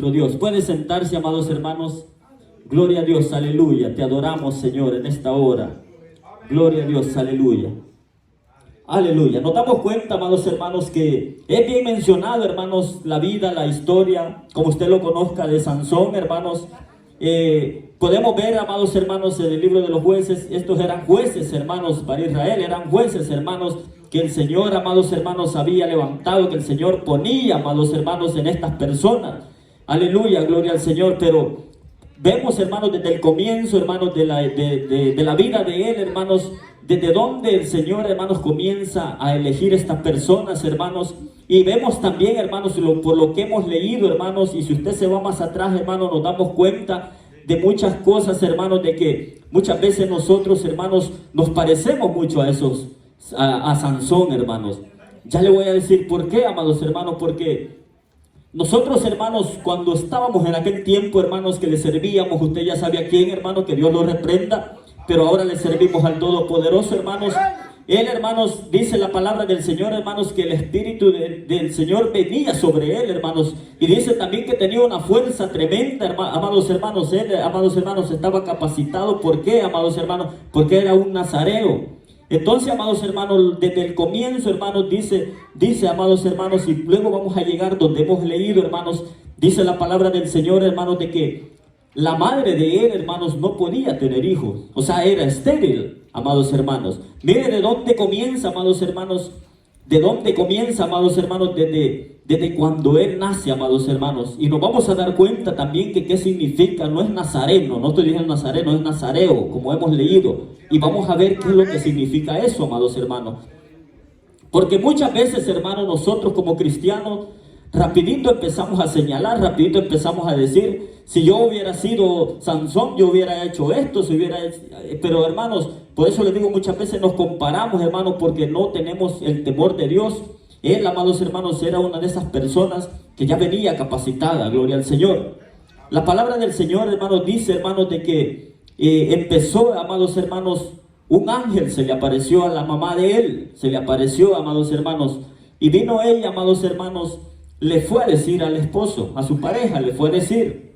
nuestro Dios. Puede sentarse, amados hermanos. Gloria a Dios, aleluya. Te adoramos, Señor, en esta hora. Gloria a Dios, aleluya. Aleluya. Nos damos cuenta, amados hermanos, que es bien mencionado, hermanos, la vida, la historia, como usted lo conozca, de Sansón, hermanos. Podemos ver, amados hermanos, en el libro de los jueces, estos eran jueces, hermanos, para Israel, eran jueces, hermanos, que el Señor, amados hermanos, había levantado, que el Señor ponía, amados hermanos, en estas personas. Aleluya, gloria al Señor. Pero vemos, hermanos, desde el comienzo, hermanos, de la vida de él, hermanos, desde donde el Señor, hermanos, comienza a elegir estas personas, hermanos. Y vemos también, hermanos, por lo que hemos leído, hermanos, y si usted se va más atrás, hermanos, nos damos cuenta de muchas cosas, hermanos, de que muchas veces nosotros, hermanos, nos parecemos mucho a Sansón, hermanos. Ya le voy a decir por qué, amados hermanos, porque nosotros, hermanos, cuando estábamos en aquel tiempo, hermanos, que le servíamos, usted ya sabe a quién, hermano, que Dios lo reprenda, pero ahora le servimos al Todopoderoso, hermanos. Él, hermanos, dice la palabra del Señor, hermanos, que el Espíritu del Señor venía sobre él, hermanos. Y dice también que tenía una fuerza tremenda, amados hermanos. Él, amados hermanos, estaba capacitado. ¿Por qué, amados hermanos? Porque era un nazareo. Entonces, amados hermanos, desde el comienzo, hermanos, dice, amados hermanos, y luego vamos a llegar donde hemos leído, hermanos, dice la palabra del Señor, hermanos, de que la madre de él, hermanos, no podía tener hijos. O sea, era estéril, amados hermanos. Mire de dónde comienza, amados hermanos. De dónde comienza, amados hermanos, desde cuando él nace, amados hermanos. Y nos vamos a dar cuenta también que qué significa. No es nazareno, no estoy diciendo nazareno, es nazareo, como hemos leído. Y vamos a ver qué es lo que significa eso, amados hermanos. Porque muchas veces, hermanos, nosotros como cristianos, rapidito empezamos a señalar, rapidito empezamos a decir, si yo hubiera sido Sansón, yo hubiera hecho esto, pero hermanos, por eso les digo, muchas veces nos comparamos, hermanos, porque no tenemos el temor de Dios. Él, amados hermanos, era una de esas personas que ya venía capacitada, gloria al Señor. La palabra del Señor, hermanos, dice, hermanos, de que empezó, amados hermanos, un ángel se le apareció a la mamá de él, se le apareció, amados hermanos, y vino ella, amados hermanos, le fue a decir al esposo, a su pareja, le fue a decir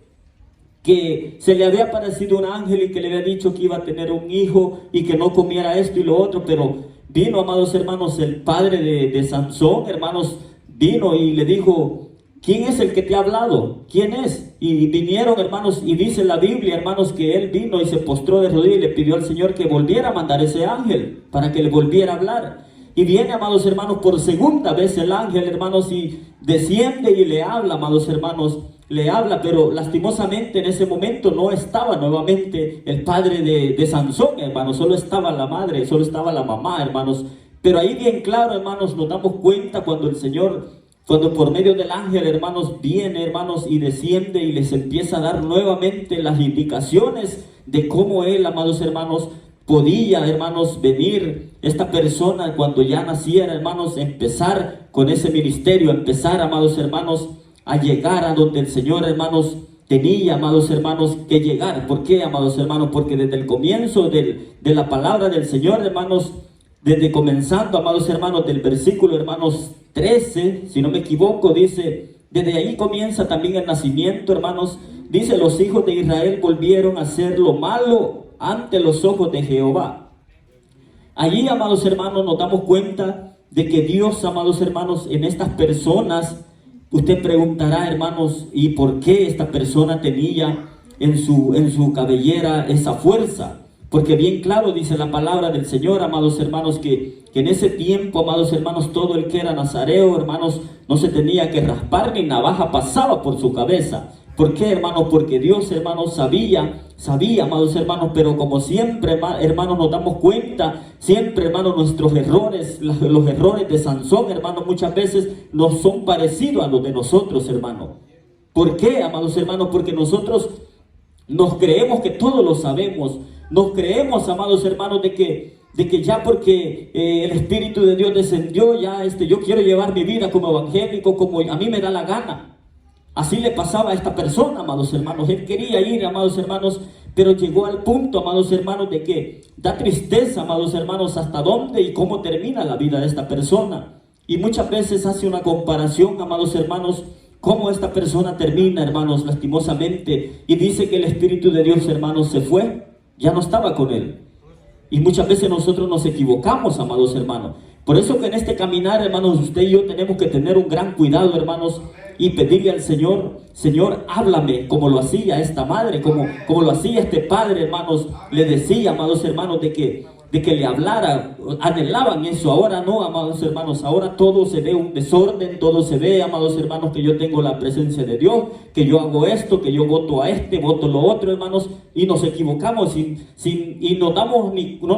que se le había aparecido un ángel y que le había dicho que iba a tener un hijo y que no comiera esto y lo otro. Pero vino, amados hermanos, el padre de Sansón, hermanos, vino y le dijo, ¿quién es el que te ha hablado? ¿Quién es? Y vinieron, hermanos, y dice la Biblia, hermanos, que él vino y se postró de rodillas y le pidió al Señor que volviera a mandar ese ángel para que le volviera a hablar. Y viene, amados hermanos, por segunda vez el ángel, hermanos, y desciende y le habla, amados hermanos, le habla, pero lastimosamente en ese momento no estaba nuevamente el padre de Sansón, hermanos, solo estaba la madre, solo estaba la mamá, hermanos. Pero ahí bien claro, hermanos, nos damos cuenta cuando el Señor, cuando por medio del ángel, hermanos, viene, hermanos, y desciende y les empieza a dar nuevamente las indicaciones de cómo él, amados hermanos, podía, hermanos, venir esta persona cuando ya naciera, hermanos, empezar con ese ministerio, empezar, amados hermanos, a llegar a donde el Señor, hermanos, tenía, amados hermanos, que llegar. ¿Por qué, amados hermanos? Porque desde el comienzo de la palabra del Señor, hermanos, desde comenzando, amados hermanos, del versículo, hermanos, 13, si no me equivoco, dice, desde ahí comienza también el nacimiento, hermanos. Dice, los hijos de Israel volvieron a hacer lo malo ante los ojos de Jehová. Allí, amados hermanos, nos damos cuenta de que Dios, amados hermanos, en estas personas, usted preguntará, hermanos, ¿y por qué esta persona tenía en su cabellera esa fuerza? Porque bien claro dice la palabra del Señor, amados hermanos, que en ese tiempo, amados hermanos, todo el que era nazareo, hermanos, no se tenía que raspar ni navaja pasaba por su cabeza. ¿Por qué, hermanos? Porque Dios, hermanos, sabía, amados hermanos, pero como siempre, hermanos, nos damos cuenta, siempre, hermanos, nuestros errores, los errores de Sansón, hermanos, muchas veces no son parecidos a los de nosotros, hermanos. ¿Por qué, amados hermanos? Porque nosotros nos creemos que todo lo sabemos, nos creemos, amados hermanos, de que ya porque el Espíritu de Dios descendió, ya yo quiero llevar mi vida como evangélico, como a mí me da la gana. Así le pasaba a esta persona, amados hermanos. Él quería ir, amados hermanos, pero llegó al punto, amados hermanos, de que da tristeza, amados hermanos, hasta dónde y cómo termina la vida de esta persona. Y muchas veces hace una comparación, amados hermanos, cómo esta persona termina, hermanos, lastimosamente, y dice que el Espíritu de Dios, hermanos, se fue, ya no estaba con él. Y muchas veces nosotros nos equivocamos, amados hermanos. Por eso que en este caminar, hermanos, usted y yo tenemos que tener un gran cuidado, hermanos, y pedirle al Señor: Señor, háblame, como lo hacía esta madre, como lo hacía este padre, hermanos. Le decía, amados hermanos, de que le hablara, anhelaban eso. Ahora no, amados hermanos, ahora todo se ve un desorden, todo se ve, amados hermanos, que yo tengo la presencia de Dios, que yo hago esto, que yo voto a este, voto lo otro, hermanos, y nos equivocamos y no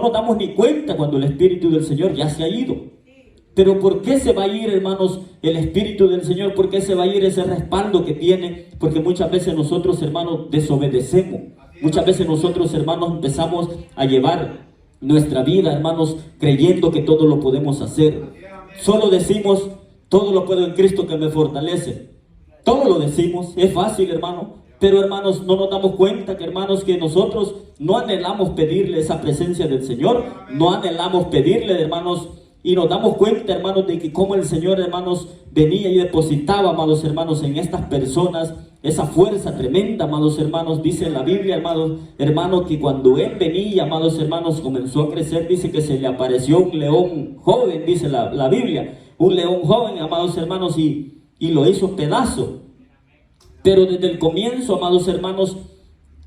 nos damos ni cuenta cuando el Espíritu del Señor ya se ha ido. Pero ¿por qué se va a ir, hermanos, el Espíritu del Señor? ¿Por qué se va a ir ese respaldo que tiene? Porque muchas veces nosotros, hermanos, desobedecemos. Muchas veces nosotros, hermanos, empezamos a llevar nuestra vida, hermanos, creyendo que todo lo podemos hacer. Solo decimos: todo lo puedo en Cristo que me fortalece. Todo lo decimos, es fácil, hermano. Pero, hermanos, no nos damos cuenta que, hermanos, que nosotros no anhelamos pedirle esa presencia del Señor. No anhelamos pedirle, hermanos. Y nos damos cuenta, hermanos, de que como el Señor, hermanos, venía y depositaba, amados hermanos, en estas personas esa fuerza tremenda, amados hermanos. Dice en la Biblia, hermanos, que cuando Él venía, amados hermanos, comenzó a crecer. Dice que se le apareció un león joven, dice la Biblia. Un león joven, amados hermanos, y lo hizo pedazo. Pero desde el comienzo, amados hermanos,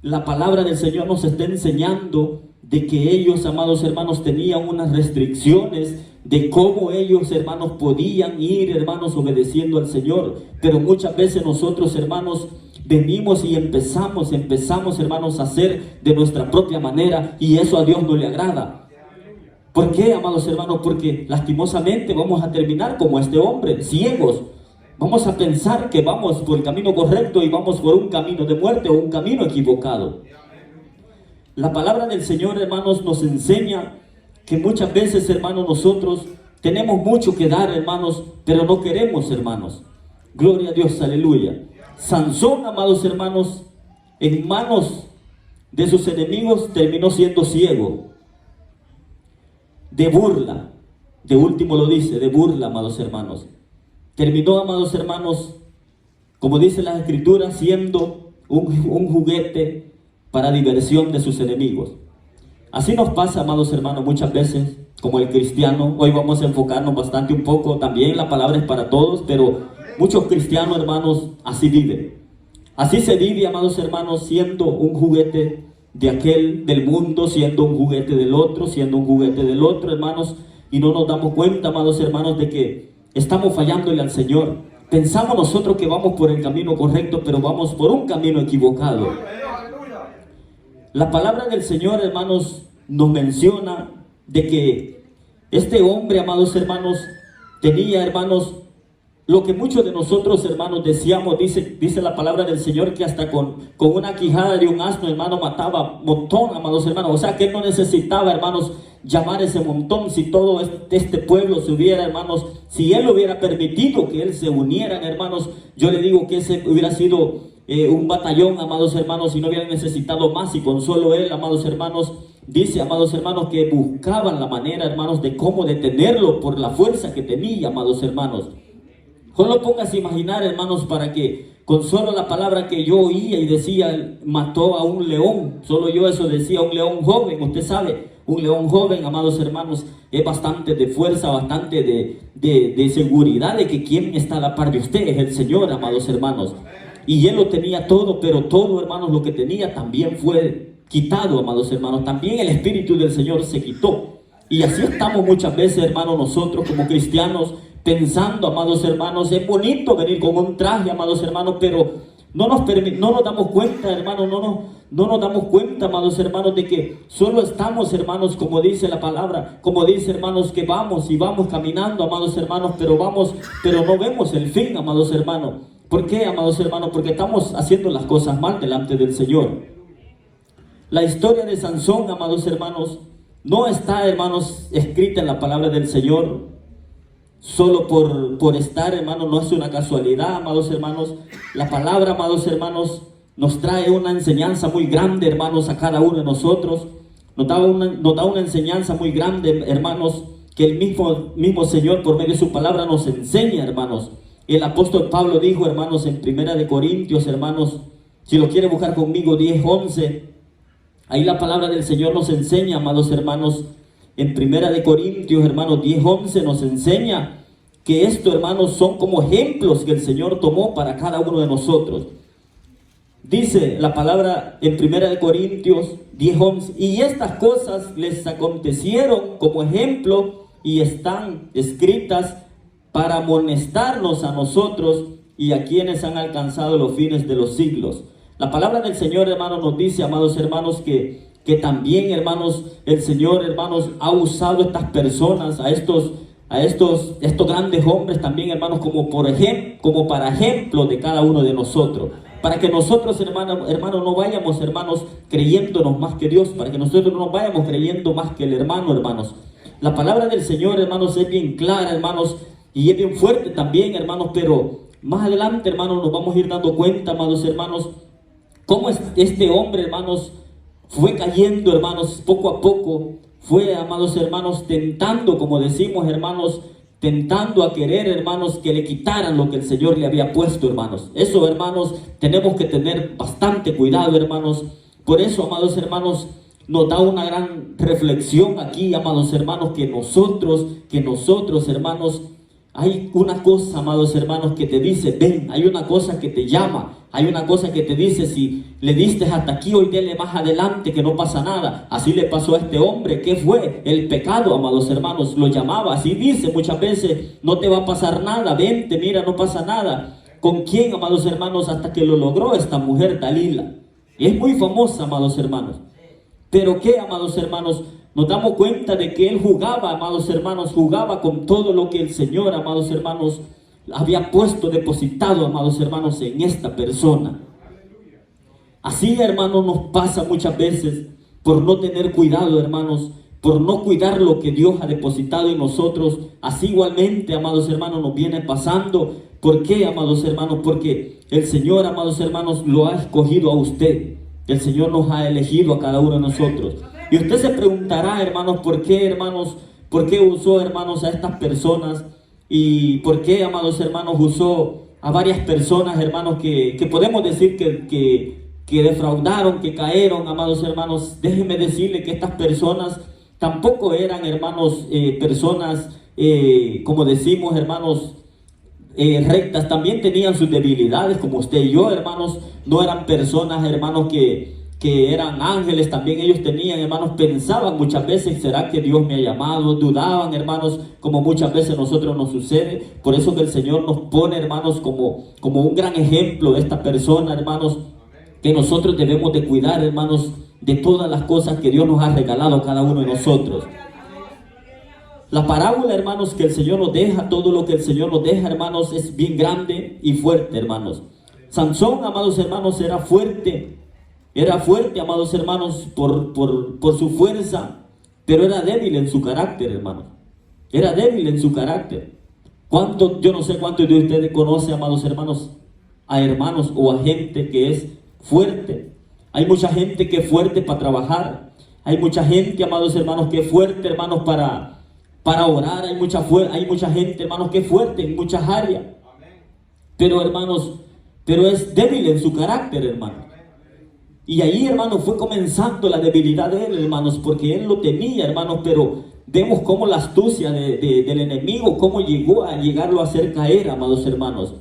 la palabra del Señor nos está enseñando de que ellos, amados hermanos, tenían unas restricciones de cómo ellos, hermanos, podían ir, hermanos, obedeciendo al Señor. Pero muchas veces nosotros, hermanos, venimos y empezamos, hermanos, a hacer de nuestra propia manera, y eso a Dios no le agrada. ¿Por qué, amados hermanos? Porque lastimosamente vamos a terminar como este hombre, ciegos. Vamos a pensar que vamos por el camino correcto y vamos por un camino de muerte o un camino equivocado. La palabra del Señor, hermanos, nos enseña que muchas veces, hermanos, nosotros tenemos mucho que dar, hermanos, pero no queremos, hermanos. Gloria a Dios, aleluya. Sansón, amados hermanos, en manos de sus enemigos terminó siendo ciego. De burla, de último lo dice, de burla, amados hermanos. Terminó, amados hermanos, como dice la Escritura, siendo un juguete para diversión de sus enemigos. Así nos pasa, amados hermanos, muchas veces como el cristiano. Hoy vamos a enfocarnos bastante un poco, también la palabra es para todos, pero muchos cristianos, hermanos, así viven. Así se vive, amados hermanos, siendo un juguete de aquel, del mundo, siendo un juguete del otro, siendo un juguete del otro, hermanos, y no nos damos cuenta, amados hermanos, de que estamos fallándole al Señor. Pensamos nosotros que vamos por el camino correcto, pero vamos por un camino equivocado. La palabra del Señor, hermanos, nos menciona de que este hombre, amados hermanos, tenía, hermanos, lo que muchos de nosotros, hermanos, decíamos. Dice la palabra del Señor que hasta con una quijada de un asno, hermano, mataba montón, amados hermanos. O sea que él no necesitaba, hermanos, llamar ese montón. Si todo este pueblo se hubiera, hermanos, si él hubiera permitido que él se unieran, hermanos, yo le digo que ese hubiera sido un batallón, amados hermanos, y no hubieran necesitado más. Y con solo él, amados hermanos, dice, amados hermanos, que buscaban la manera, hermanos, de cómo detenerlo por la fuerza que tenía, amados hermanos. Solo pongas a imaginar, hermanos, para que con solo la palabra que yo oía y decía, mató a un león. Solo yo eso decía, un león joven. Usted sabe, un león joven, amados hermanos, es bastante de fuerza, bastante de seguridad de que quien está a la par de usted es el Señor, amados hermanos. Y él lo tenía todo, pero todo, hermanos, lo que tenía también fue quitado, amados hermanos. También el Espíritu del Señor se quitó. Y así estamos muchas veces, hermanos, nosotros como cristianos, pensando, amados hermanos, es bonito venir con un traje, amados hermanos, pero no nos damos cuenta, hermanos, no nos damos cuenta, amados hermanos, de que solo estamos, hermanos, como dice la palabra, como dice, hermanos, que vamos y vamos caminando, amados hermanos, pero no vemos el fin, amados hermanos. ¿Por qué, amados hermanos? Porque estamos haciendo las cosas mal delante del Señor. La historia de Sansón, amados hermanos, no está, hermanos, escrita en la palabra del Señor solo por estar, hermanos. No es una casualidad, amados hermanos. La palabra, amados hermanos, nos trae una enseñanza muy grande, hermanos, a cada uno de nosotros. Nos da una enseñanza muy grande, hermanos, que el mismo Señor, por medio de su palabra, nos enseña, hermanos. El apóstol Pablo dijo, hermanos, en Primera de Corintios, hermanos, si lo quiere buscar conmigo, 10:11, ahí la palabra del Señor nos enseña, amados hermanos, en Primera de Corintios, hermanos, 10:11 nos enseña que esto, hermanos, son como ejemplos que el Señor tomó para cada uno de nosotros. Dice la palabra en Primera de Corintios 10:11, y estas cosas les acontecieron como ejemplo y están escritas para amonestarnos a nosotros y a quienes han alcanzado los fines de los siglos. La palabra del Señor, hermanos, nos dice, amados hermanos, que también, hermanos, el Señor, hermanos, ha usado estas personas, a estos grandes hombres también, hermanos, como para ejemplo de cada uno de nosotros. Para que nosotros, hermanos, no vayamos, hermanos, creyéndonos más que Dios, para que nosotros no vayamos creyendo más que el hermano, hermanos. La palabra del Señor, hermanos, es bien clara, hermanos, y es bien fuerte también, hermanos, pero más adelante, hermanos, nos vamos a ir dando cuenta, amados hermanos, cómo este hombre, hermanos, fue cayendo, hermanos, poco a poco, fue, amados hermanos, tentando, como decimos, hermanos, tentando a querer, hermanos, que le quitaran lo que el Señor le había puesto, hermanos. Eso, hermanos, tenemos que tener bastante cuidado, hermanos. Por eso, amados hermanos, nos da una gran reflexión aquí, amados hermanos, que nosotros, hermanos, hay una cosa, amados hermanos, que te dice, ven, hay una cosa que te llama, hay una cosa que te dice, si le diste hasta aquí, hoy dele más adelante, que no pasa nada. Así le pasó a este hombre. ¿Qué fue? El pecado, amados hermanos, lo llamaba. Así dice muchas veces, no te va a pasar nada, vente, mira, no pasa nada. ¿Con quién, amados hermanos? Hasta que lo logró esta mujer Dalila. Y es muy famosa, amados hermanos. Pero ¿qué, amados hermanos? Nos damos cuenta de que él jugaba, amados hermanos, jugaba con todo lo que el Señor, amados hermanos, había puesto, depositado, amados hermanos, en esta persona. Así, hermanos, nos pasa muchas veces por no tener cuidado, hermanos, por no cuidar lo que Dios ha depositado en nosotros. Así igualmente, amados hermanos, nos viene pasando. ¿Por qué, amados hermanos? Porque el Señor, amados hermanos, lo ha escogido a usted. El Señor nos ha elegido a cada uno de nosotros. Y usted se preguntará, hermanos, ¿por qué, hermanos? ¿Por qué usó, hermanos, a estas personas? ¿Y por qué, amados hermanos, usó a varias personas, hermanos, que podemos decir que defraudaron, que caeron, amados hermanos? Déjenme decirle que estas personas tampoco eran, hermanos, personas, como decimos, hermanos, rectas. También tenían sus debilidades, como usted y yo, hermanos. No eran personas, hermanos, que eran ángeles. También ellos tenían, hermanos, pensaban muchas veces, ¿será que Dios me ha llamado? Dudaban, hermanos, como muchas veces a nosotros nos sucede. Por eso que el Señor nos pone, hermanos, como un gran ejemplo de esta persona, hermanos, que nosotros debemos de cuidar, hermanos, de todas las cosas que Dios nos ha regalado a cada uno de nosotros. La parábola, hermanos, que el Señor nos deja, todo lo que el Señor nos deja, hermanos, es bien grande y fuerte, hermanos. Sansón, amados hermanos, era fuerte, amados hermanos, por su fuerza, pero era débil en su carácter, hermanos. Era débil en su carácter. Yo no sé cuántos de ustedes conocen, amados hermanos, a hermanos o a gente que es fuerte. Hay mucha gente que es fuerte para trabajar. Hay mucha gente, amados hermanos, que es fuerte, hermanos, para orar. Hay mucha gente, hermanos, que es fuerte en muchas áreas. Pero, hermanos, es débil en su carácter, hermanos. Y ahí, hermanos, fue comenzando la debilidad de él, hermanos, porque él lo tenía, hermanos, pero vemos cómo la astucia del enemigo, cómo llegó a llegarlo a hacer caer, amados hermanos.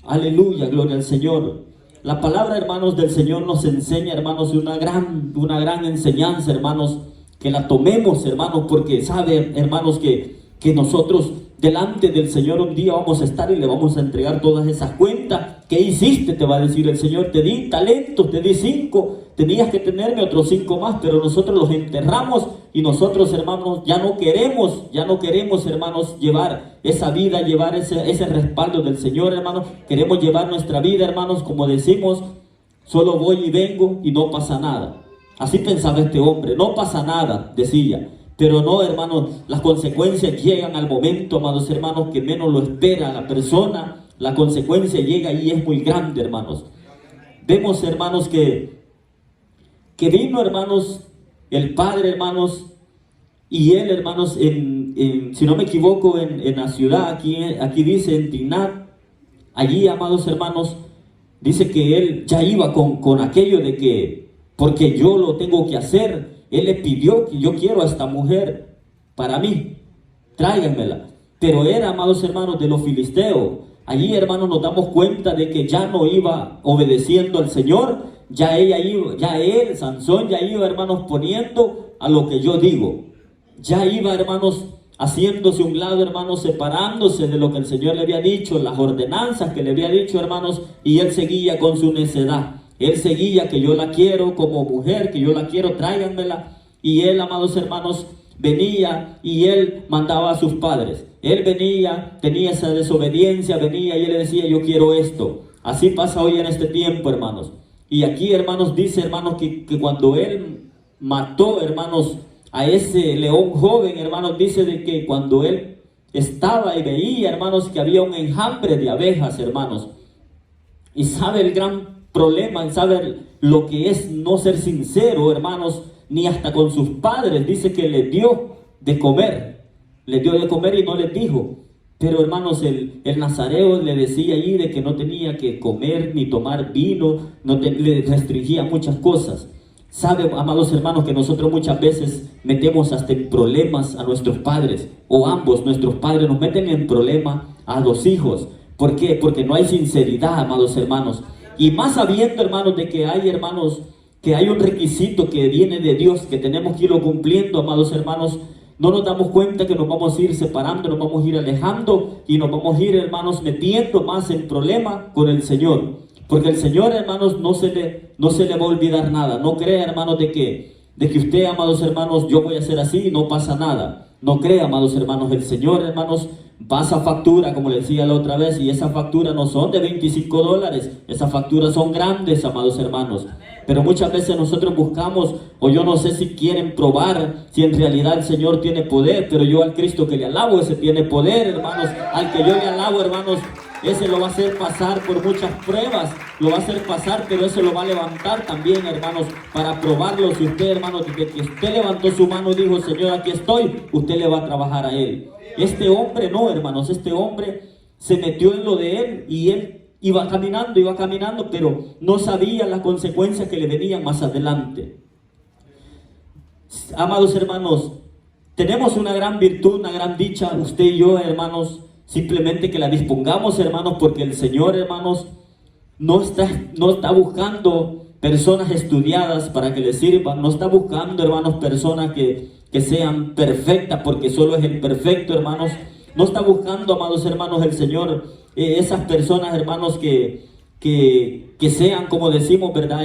Aleluya, gloria al Señor. La palabra, hermanos, del Señor nos enseña, hermanos, una gran enseñanza, hermanos, que la tomemos, hermanos, porque sabe, hermanos, que nosotros delante del Señor un día vamos a estar y le vamos a entregar todas esas cuentas. ¿Qué hiciste? Te va a decir el Señor. Te di talentos, te di 5, tenías que tenerme otros 5 más, pero nosotros los enterramos y nosotros, hermanos, ya no queremos, hermanos, llevar esa vida, llevar ese respaldo del Señor, hermanos. Queremos llevar nuestra vida, hermanos, como decimos, solo voy y vengo y no pasa nada. Así pensaba este hombre, no pasa nada, decía. Pero no, hermanos, las consecuencias llegan al momento, amados hermanos, que menos lo espera la persona. La consecuencia llega y es muy grande, hermanos. Vemos, hermanos, que vino, hermanos, el padre, hermanos, y él, hermanos, si no me equivoco, en la ciudad, aquí dice en Timnat, allí, amados hermanos, dice que él ya iba con aquello de que, porque yo lo tengo que hacer, él le pidió que yo quiero a esta mujer para mí, tráiganmela. Pero era, amados hermanos, de los filisteos. Allí, hermanos, nos damos cuenta de que ya no iba obedeciendo al Señor, ya él, Sansón, ya iba, hermanos, poniendo a lo que yo digo. Ya iba, hermanos, haciéndose un lado, hermanos, separándose de lo que el Señor le había dicho, las ordenanzas que le había dicho, hermanos, y él seguía con su necedad. Él seguía que yo la quiero como mujer, que yo la quiero, tráiganmela. Y él, amados hermanos, venía y él mandaba a sus padres. Él venía, tenía esa desobediencia, venía y él le decía, yo quiero esto. Así pasa hoy en este tiempo, hermanos. Y aquí, hermanos, dice, hermanos, que cuando él mató, hermanos, a ese león joven, hermanos, dice de que cuando él estaba y veía, hermanos, que había un enjambre de abejas, hermanos. Y sabe el gran problema, sabe lo que es no ser sincero, hermanos, ni hasta con sus padres. Dice que le dio de comer y no les dijo. Pero, hermanos, el nazareo le decía allí de que no tenía que comer ni tomar vino, le restringía muchas cosas. Sabe, amados hermanos, que nosotros muchas veces metemos hasta en problemas a nuestros padres, o ambos, nuestros padres nos meten en problemas a los hijos. ¿Por qué? Porque no hay sinceridad, amados hermanos. Y más sabiendo, hermanos, de que hay, hermanos, que hay un requisito que viene de Dios, que tenemos que irlo cumpliendo, amados hermanos, no nos damos cuenta que nos vamos a ir separando, nos vamos a ir alejando y nos vamos a ir, hermanos, metiendo más en problemas con el Señor. Porque el Señor, hermanos, no se le va a olvidar nada. No crea, hermanos, de que usted, amados hermanos, yo voy a hacer así y no pasa nada. No crea, amados hermanos, el Señor, hermanos, pasa factura, como le decía la otra vez, y esas facturas no son de $25, esas facturas son grandes, amados hermanos. Pero muchas veces nosotros buscamos, o yo no sé si quieren probar si en realidad el Señor tiene poder, pero yo al Cristo que le alabo, ese tiene poder, hermanos. Al que yo le alabo, hermanos, ese lo va a hacer pasar por muchas pruebas, lo va a hacer pasar, pero ese lo va a levantar también, hermanos, para probarlo. Si usted, hermanos, desde que usted levantó su mano y dijo, Señor, aquí estoy, usted le va a trabajar a él. Este hombre no, hermanos, este hombre se metió en lo de él y él iba caminando, pero no sabía las consecuencias que le venían más adelante. Amados hermanos, tenemos una gran virtud, una gran dicha, usted y yo, hermanos, simplemente que la dispongamos, hermanos, porque el Señor, hermanos, no está buscando personas estudiadas para que le sirvan, no está buscando, hermanos, personas que sean perfectas, porque solo es el perfecto, hermanos. No está buscando, amados hermanos, el Señor, esas personas, hermanos, que sean, como decimos, ¿verdad?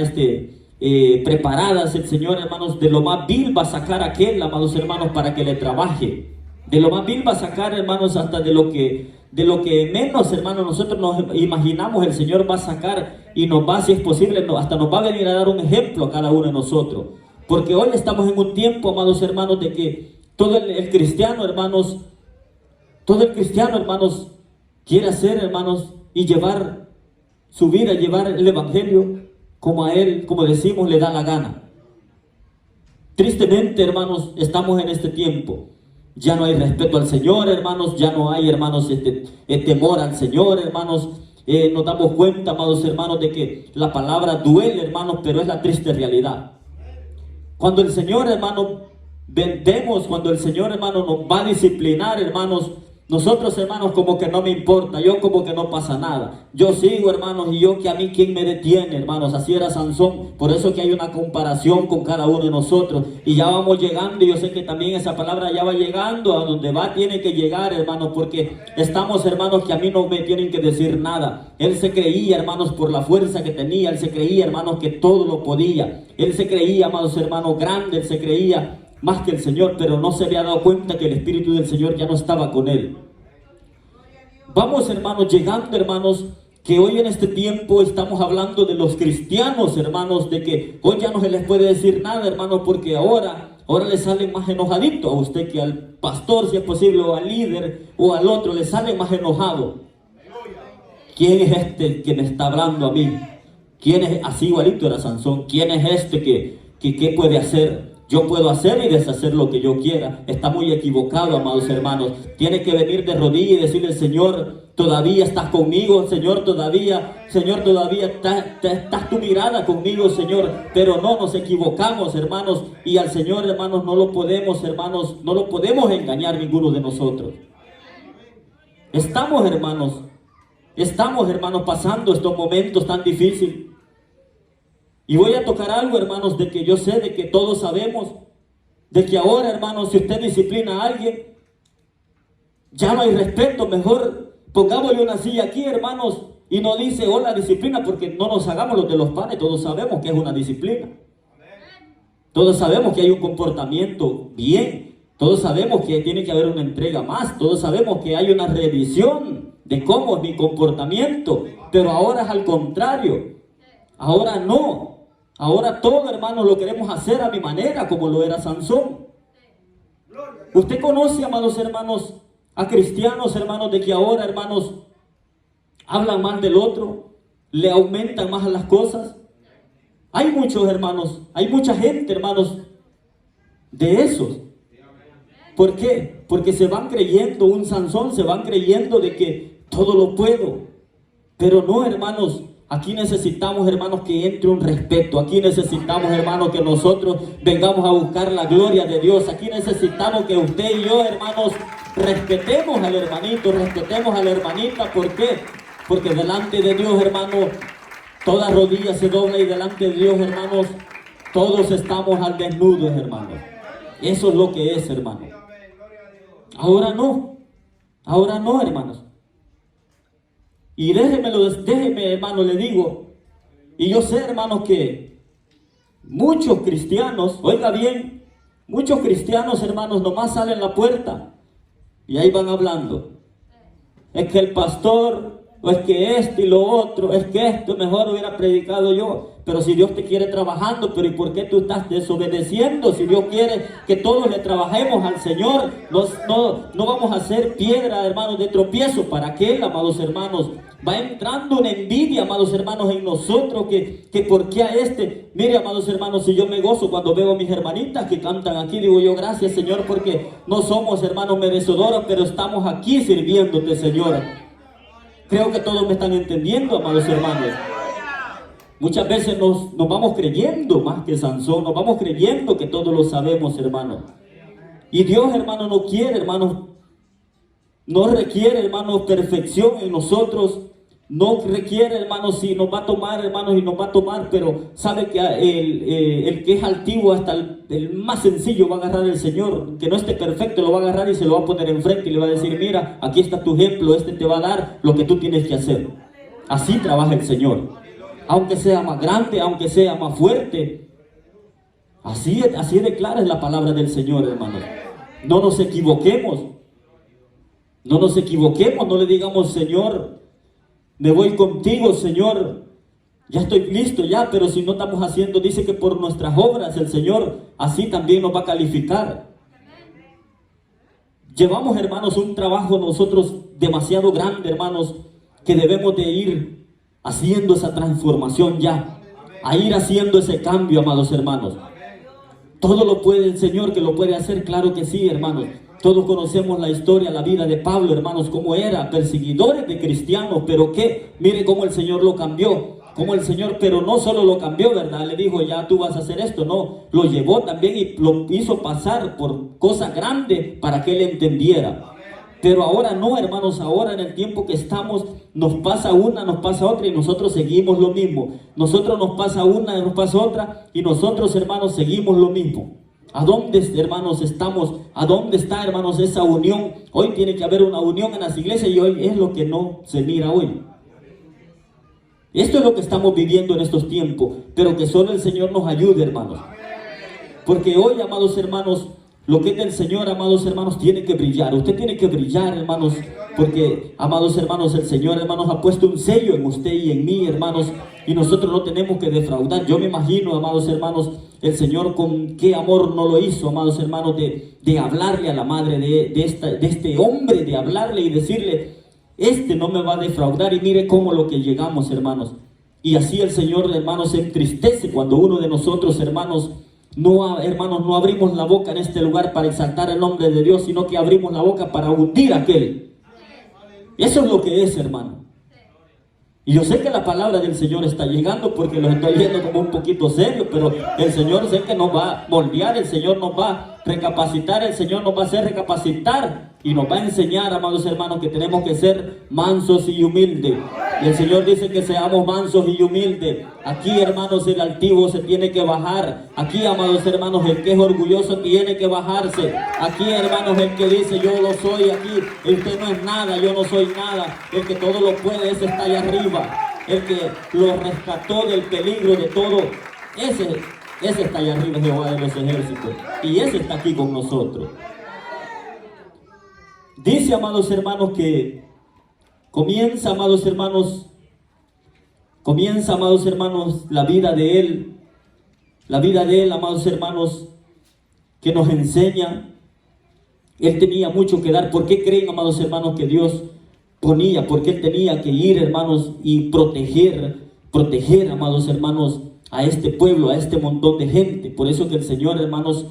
Preparadas. El Señor, hermanos, de lo más vil va a sacar a aquel, amados hermanos, para que le trabaje. De lo más vil va a sacar, hermanos, hasta de lo que menos, hermanos, nosotros nos imaginamos, el Señor va a sacar y nos va, si es posible, hasta nos va a venir a dar un ejemplo a cada uno de nosotros. Porque hoy estamos en un tiempo, amados hermanos, de que todo el cristiano, hermanos, quiere hacer, hermanos, y llevar su vida, llevar el evangelio como a él, como decimos, le da la gana. Tristemente, hermanos, estamos en este tiempo. Ya no hay respeto al Señor, hermanos, ya no hay, hermanos, temor al Señor, hermanos. Nos damos cuenta, amados hermanos, de que la palabra duele, hermanos, pero es la triste realidad. Cuando el Señor, hermano, cuando el Señor, hermano, nos va a disciplinar, hermanos, nosotros, hermanos, como que no me importa, yo como que no pasa nada. Yo sigo, hermanos, y yo que a mí, ¿quién me detiene, hermanos? Así era Sansón. Por eso que hay una comparación con cada uno de nosotros. Y ya vamos llegando, y yo sé que también esa palabra ya va llegando, a donde va tiene que llegar, hermanos, porque estamos, hermanos, que a mí no me tienen que decir nada. Él se creía, hermanos, por la fuerza que tenía. Él se creía, hermanos, que todo lo podía. Él se creía, amados hermanos, grande. Él se creía más que el Señor, pero no se había dado cuenta que el Espíritu del Señor ya no estaba con él. Vamos, hermanos, llegando, hermanos, que hoy en este tiempo estamos hablando de los cristianos, hermanos, de que hoy ya no se les puede decir nada, hermanos, porque ahora le salen más enojadito a usted que al pastor, si es posible, o al líder, o al otro, le sale más enojado. ¿Quién es este que me está hablando a mí? ¿Quién es? Así igualito era Sansón. ¿Quién es este que puede hacer? Yo puedo hacer y deshacer lo que yo quiera. Está muy equivocado, amados hermanos. Tiene que venir de rodillas y decirle, Señor, todavía estás conmigo, Señor, todavía estás tu mirada conmigo, Señor. Pero no nos equivocamos, hermanos, y al Señor, hermanos, no lo podemos, hermanos, no lo podemos engañar ninguno de nosotros. Estamos, hermanos, pasando estos momentos tan difíciles. Y voy a tocar algo, hermanos, de que yo sé, de que todos sabemos, de que ahora, hermanos, si usted disciplina a alguien, ya no hay respeto. Mejor pongámosle una silla aquí, hermanos, y no dice, hola, disciplina, porque no nos hagamos los de los panes. Todos sabemos que es una disciplina. Todos sabemos que hay un comportamiento bien. Todos sabemos que tiene que haber una entrega más. Todos sabemos que hay una revisión de cómo es mi comportamiento. Pero ahora es al contrario. Ahora no. Ahora todo, hermanos, lo queremos hacer a mi manera, como lo era Sansón. Usted conoce, amados hermanos, a cristianos, hermanos, de que ahora, hermanos, hablan mal del otro, le aumentan más a las cosas. Hay muchos, hermanos, hay mucha gente, hermanos, de esos. ¿Por qué? Porque se van creyendo un Sansón, se van creyendo de que todo lo puedo. Pero no, hermanos. Aquí necesitamos, hermanos, que entre un respeto. Aquí necesitamos, hermanos, que nosotros vengamos a buscar la gloria de Dios. Aquí necesitamos que usted y yo, hermanos, respetemos al hermanito, respetemos a la hermanita. ¿Por qué? Porque delante de Dios, hermanos, toda rodilla se dobla, y delante de Dios, hermanos, todos estamos al desnudo, hermanos. Eso es lo que es, hermanos. Ahora no, hermanos. Y déjeme, hermano, le digo, y yo sé, hermanos, que muchos cristianos, oiga bien, muchos cristianos, hermanos, nomás salen a la puerta y ahí van hablando. Es que el pastor, o es que esto y lo otro, es que esto mejor hubiera predicado yo. Pero si Dios te quiere trabajando, pero ¿y por qué tú estás desobedeciendo? Si Dios quiere que todos le trabajemos al Señor, no vamos a hacer piedra, hermanos, de tropiezo. ¿Para qué, amados hermanos? Va entrando una envidia, amados hermanos, en nosotros, que por qué a este. Mire, amados hermanos, si yo me gozo cuando veo a mis hermanitas que cantan aquí, digo yo, gracias, Señor, porque no somos, hermanos, merecedores, pero estamos aquí sirviéndote, Señor. Creo que todos me están entendiendo, amados hermanos. Muchas veces nos vamos creyendo más que Sansón, nos vamos creyendo que todos lo sabemos, hermanos. Y Dios, hermano, no quiere, hermanos, no requiere, hermanos, perfección en nosotros. No requiere, hermanos, si nos va a tomar, hermanos, y nos va a tomar, pero sabe que el que es altivo, hasta el más sencillo va a agarrar el Señor. Que no esté perfecto, lo va a agarrar y se lo va a poner enfrente y le va a decir, mira, aquí está tu ejemplo, este te va a dar lo que tú tienes que hacer. Así trabaja el Señor. Aunque sea más grande, aunque sea más fuerte. Así de clara es la palabra del Señor, hermanos. No nos equivoquemos. No nos equivoquemos, no le digamos, Señor, me voy contigo, Señor, ya estoy listo ya, pero si no estamos haciendo, dice que por nuestras obras el Señor así también nos va a calificar. Llevamos, hermanos, un trabajo nosotros demasiado grande, hermanos, que debemos de ir haciendo esa transformación ya, a ir haciendo ese cambio, amados hermanos. Todo lo puede el Señor, que lo puede hacer, claro que sí, hermanos. Todos conocemos la historia, la vida de Pablo, hermanos, cómo era, perseguidores de cristianos, pero que, mire cómo el Señor lo cambió, cómo el Señor, pero no solo lo cambió, ¿verdad? Le dijo, ya tú vas a hacer esto, no, lo llevó también y lo hizo pasar por cosas grandes para que él entendiera. Pero ahora no, hermanos, ahora en el tiempo que estamos, nos pasa una, nos pasa otra y nosotros seguimos lo mismo. Nosotros nos pasa una, nos pasa otra y nosotros, hermanos, seguimos lo mismo. ¿A dónde, hermanos, estamos? ¿A dónde está, hermanos, esa unión? Hoy tiene que haber una unión en las iglesias y hoy es lo que no se mira hoy. Esto es lo que estamos viviendo en estos tiempos, pero que solo el Señor nos ayude, hermanos. Porque hoy, amados hermanos, lo que es del Señor, amados hermanos, tiene que brillar. Usted tiene que brillar, hermanos, porque, amados hermanos, el Señor, hermanos, ha puesto un sello en usted y en mí, hermanos, y nosotros no tenemos que defraudar. Yo me imagino, amados hermanos, el Señor con qué amor no lo hizo, amados hermanos, de hablarle a la madre de este hombre, de hablarle y decirle, este no me va a defraudar, y mire cómo lo que llegamos, hermanos. Y así el Señor, hermanos, se entristece cuando uno de nosotros, hermanos, No, hermanos, no abrimos la boca en este lugar para exaltar el nombre de Dios, sino que abrimos la boca para hundir a aquel. Eso es lo que es, hermano. Y yo sé que la palabra del Señor está llegando porque lo estoy viendo como un poquito serio, pero el Señor sé que nos va a moldear, el Señor nos va a recapacitar, el Señor nos va a hacer recapacitar y nos va a enseñar, amados hermanos, que tenemos que ser mansos y humildes. Y el Señor dice que seamos mansos y humildes. Aquí, hermanos, el altivo se tiene que bajar. Aquí, amados hermanos, el que es orgulloso tiene que bajarse. Aquí, hermanos, el que dice yo lo soy, aquí usted no es nada, yo no soy nada. El que todo lo puede, ese está allá arriba. El que lo rescató del peligro de todo, ese está allá arriba, Jehová de los ejércitos. Y ese está aquí con nosotros. Dice, amados hermanos, que comienza, amados hermanos, la vida de él, amados hermanos, que nos enseña. Él tenía mucho que dar. ¿Por qué creen, amados hermanos, que Dios ponía? Porque él tenía que ir, hermanos, y proteger, amados hermanos, a este pueblo, a este montón de gente. Por eso que el Señor, hermanos,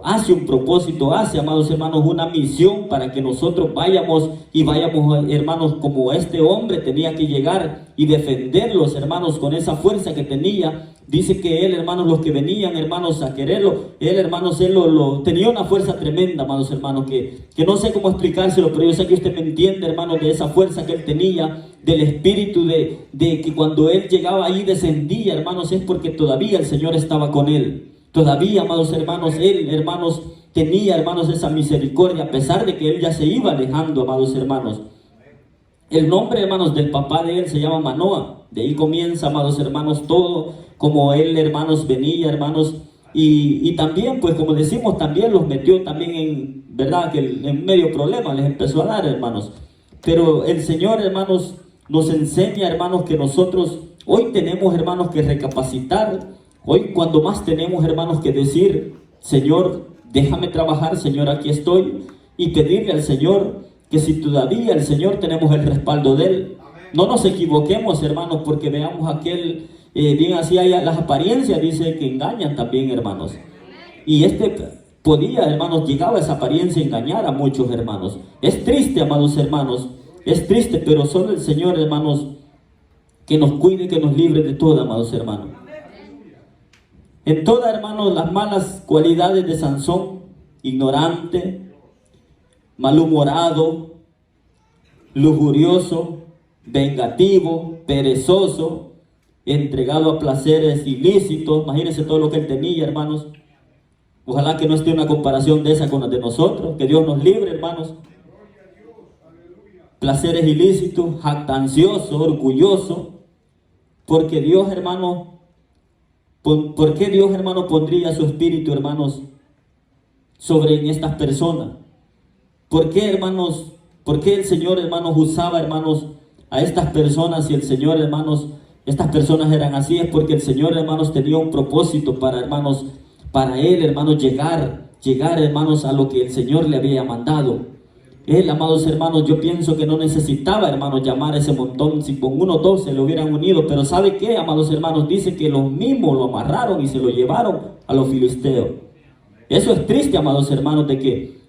hace un propósito, hace, amados hermanos, una misión para que nosotros vayamos, hermanos, como este hombre tenía que llegar y defenderlos, hermanos, con esa fuerza que tenía. Dice que él, hermanos, los que venían, hermanos, a quererlo, él, hermanos, él tenía una fuerza tremenda, amados hermanos, que no sé cómo explicárselo, pero yo sé que usted me entiende, hermanos, de esa fuerza que él tenía, del espíritu, de que cuando él llegaba ahí descendía, hermanos, es porque todavía el Señor estaba con él. Todavía, amados hermanos, él, hermanos, tenía, hermanos, esa misericordia, a pesar de que él ya se iba alejando, amados hermanos. El nombre, hermanos, del papá de él se llama Manoah. De ahí comienza, amados hermanos, todo, como él, hermanos, venía, hermanos, y también, pues, como decimos, también los metió también en, verdad, que en medio problema les empezó a dar, hermanos. Pero el Señor, hermanos, nos enseña, hermanos, que nosotros hoy tenemos, hermanos, que recapacitar. Hoy cuando más tenemos, hermanos, que decir, Señor, déjame trabajar, Señor, aquí estoy, y pedirle al Señor que si todavía el Señor tenemos el respaldo de Él, no nos equivoquemos, hermanos, porque veamos aquel, bien así hay las apariencias, dice que engañan también, hermanos. Y podía, hermanos, llegaba esa apariencia a engañar a muchos, hermanos. Es triste, amados hermanos, es triste, pero solo el Señor, hermanos, que nos cuide, que nos libre de todo, amados hermanos. En todas, hermanos, las malas cualidades de Sansón: ignorante, malhumorado, lujurioso, vengativo, perezoso, entregado a placeres ilícitos. Imagínense todo lo que él tenía, hermanos. Ojalá que no esté una comparación de esa con la de nosotros. Que Dios nos libre, hermanos. Placeres ilícitos, jactancioso, orgulloso. Porque Dios, hermano, ¿por qué Dios, hermano, pondría su espíritu, hermanos, sobre estas personas? ¿Por qué, hermanos? ¿Por qué el Señor, hermanos, usaba, hermanos, a estas personas? Y el Señor, hermanos, estas personas eran así, es porque el Señor, hermanos, tenía un propósito para, hermanos, para él, hermanos, llegar, hermanos, a lo que el Señor le había mandado. Él, amados hermanos, yo pienso que no necesitaba, hermanos, llamar a ese montón. Si con 1 o 2 se lo hubieran unido. Pero ¿sabe qué, amados hermanos? Dice que los mismos lo amarraron y se lo llevaron a los filisteos. Eso es triste, amados hermanos, de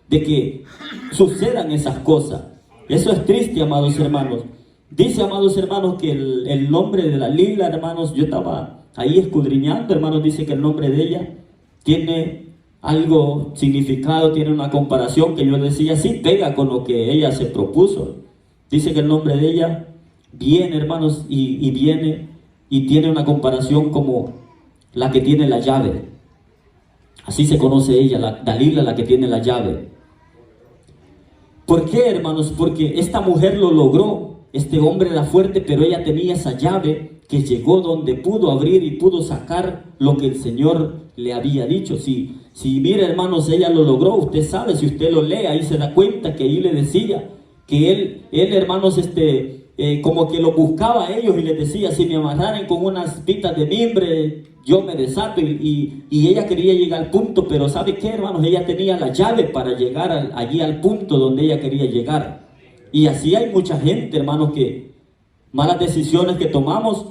que sucedan esas cosas. Eso es triste, amados hermanos. Dice, amados hermanos, que el nombre de Dalila, hermanos, yo estaba ahí escudriñando, hermanos, dice que el nombre de ella tiene algo significado, tiene una comparación que yo decía, sí pega con lo que ella se propuso. Dice que el nombre de ella viene, hermanos, y viene y tiene una comparación como la que tiene la llave. Así se conoce ella, Dalila, la que tiene la llave. ¿Por qué, hermanos? Porque esta mujer lo logró. Este hombre era fuerte, pero ella tenía esa llave que llegó donde pudo abrir y pudo sacar lo que el Señor le había dicho. Si mire, hermanos, ella lo logró. Usted sabe, si usted lo lee, ahí se da cuenta que ahí le decía que él hermanos, como que lo buscaba a ellos y les decía, si me amarraran con unas pitas de mimbre, yo me desato. Y ella quería llegar al punto, pero ¿sabe qué, hermanos? Ella tenía la llave para llegar allí al punto donde ella quería llegar. Y así hay mucha gente, hermanos, que malas decisiones que tomamos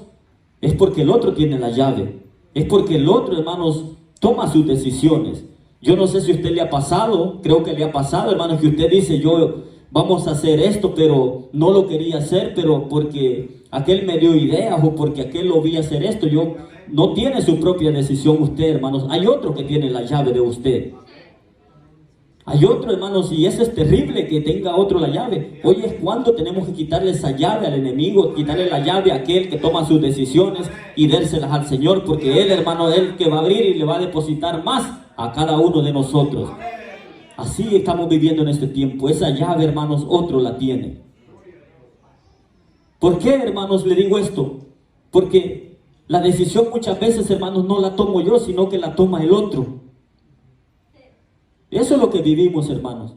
es porque el otro tiene la llave. Es porque el otro, hermanos, toma sus decisiones. Yo no sé si a usted le ha pasado, creo que le ha pasado, hermanos, que usted dice, yo vamos a hacer esto, pero no lo quería hacer, pero porque aquel me dio ideas o porque aquel lo vi hacer esto. Yo no tiene su propia decisión usted, hermanos. Hay otro que tiene la llave de usted. Hay otro, hermanos, y eso es terrible, que tenga otro la llave. Hoy es cuando tenemos que quitarle esa llave al enemigo, quitarle la llave a aquel que toma sus decisiones y dárselas al Señor, porque Él, hermano, Él que va a abrir y le va a depositar más a cada uno de nosotros. Así estamos viviendo en este tiempo. Esa llave, hermanos, otro la tiene. ¿Por qué, hermanos, le digo esto? Porque la decisión muchas veces, hermanos, no la tomo yo, sino que la toma el otro. Eso es lo que vivimos, hermanos.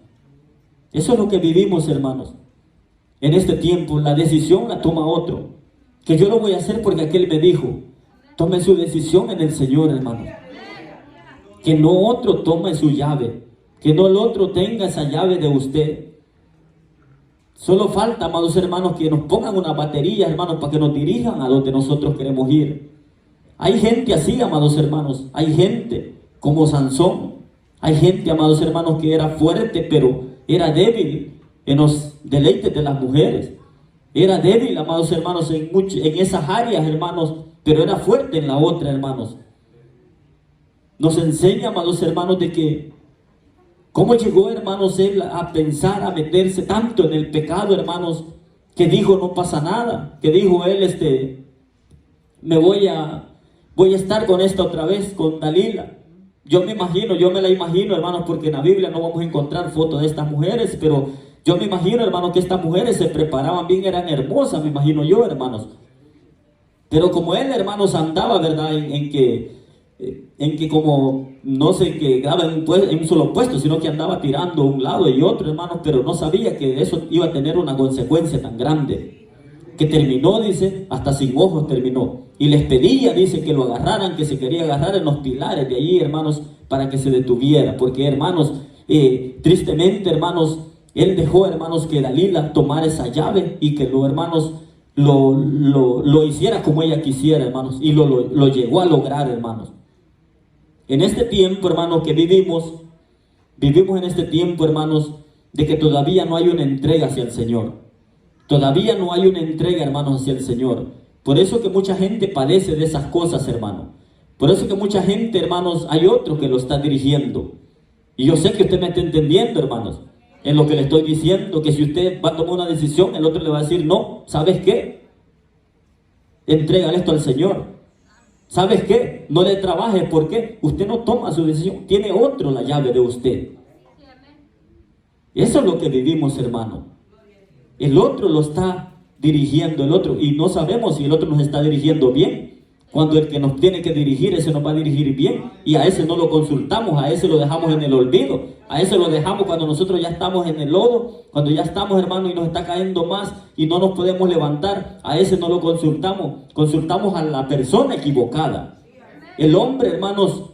Eso es lo que vivimos, hermanos. En este tiempo, la decisión la toma otro. Que yo lo voy a hacer porque aquel me dijo. Tome su decisión en el Señor, hermanos. Que no otro tome su llave. Que no el otro tenga esa llave de usted. Solo falta, amados hermanos, que nos pongan una batería, hermanos, para que nos dirijan a donde nosotros queremos ir. Hay gente así, amados hermanos. Hay gente como Sansón. Hay gente, amados hermanos, que era fuerte, pero era débil en los deleites de las mujeres. Era débil, amados hermanos, en esas áreas, hermanos, pero era fuerte en la otra, hermanos. Nos enseña, amados hermanos, de que cómo llegó, hermanos, él a pensar, a meterse tanto en el pecado, hermanos, que dijo, no pasa nada. Que dijo él, voy a estar con esta otra vez, con Dalila. Yo me la imagino, hermanos, porque en la Biblia no vamos a encontrar fotos de estas mujeres, pero yo me imagino, hermanos, que estas mujeres se preparaban bien, eran hermosas, me imagino yo, hermanos. Pero como él, hermanos, andaba, ¿verdad?, en que como no se quedaba en un solo puesto, sino que andaba tirando un lado y otro, hermanos, pero no sabía que eso iba a tener una consecuencia tan grande. Que terminó, dice, hasta sin ojos terminó. Y les pedía, dice, que lo agarraran, que se quería agarrar en los pilares de allí, hermanos, para que se detuviera. Porque, hermanos, tristemente, hermanos, él dejó, hermanos, que Dalila tomara esa llave y que los hermanos lo hiciera como ella quisiera, hermanos. Y lo llegó a lograr, hermanos. En este tiempo, hermanos, que vivimos en este tiempo, hermanos, de que todavía no hay una entrega hacia el Señor. Todavía no hay una entrega, hermanos, hacia el Señor. Por eso que mucha gente padece de esas cosas, hermano. Por eso que mucha gente, hermanos, hay otro que lo está dirigiendo. Y yo sé que usted me está entendiendo, hermanos, en lo que le estoy diciendo, que si usted va a tomar una decisión, el otro le va a decir, no, ¿sabes qué? Entrégale esto al Señor. ¿Sabes qué? No le trabajes, ¿por qué? Usted no toma su decisión, tiene otro la llave de usted. Eso es lo que vivimos, hermano. El otro lo está dirigiendo, el otro, y no sabemos si el otro nos está dirigiendo bien. Cuando el que nos tiene que dirigir, ese nos va a dirigir bien, y a ese no lo consultamos, a ese lo dejamos en el olvido, a ese lo dejamos cuando nosotros ya estamos en el lodo, cuando ya estamos, hermano, y nos está cayendo más y no nos podemos levantar, a ese no lo consultamos a la persona equivocada. El hombre, hermanos,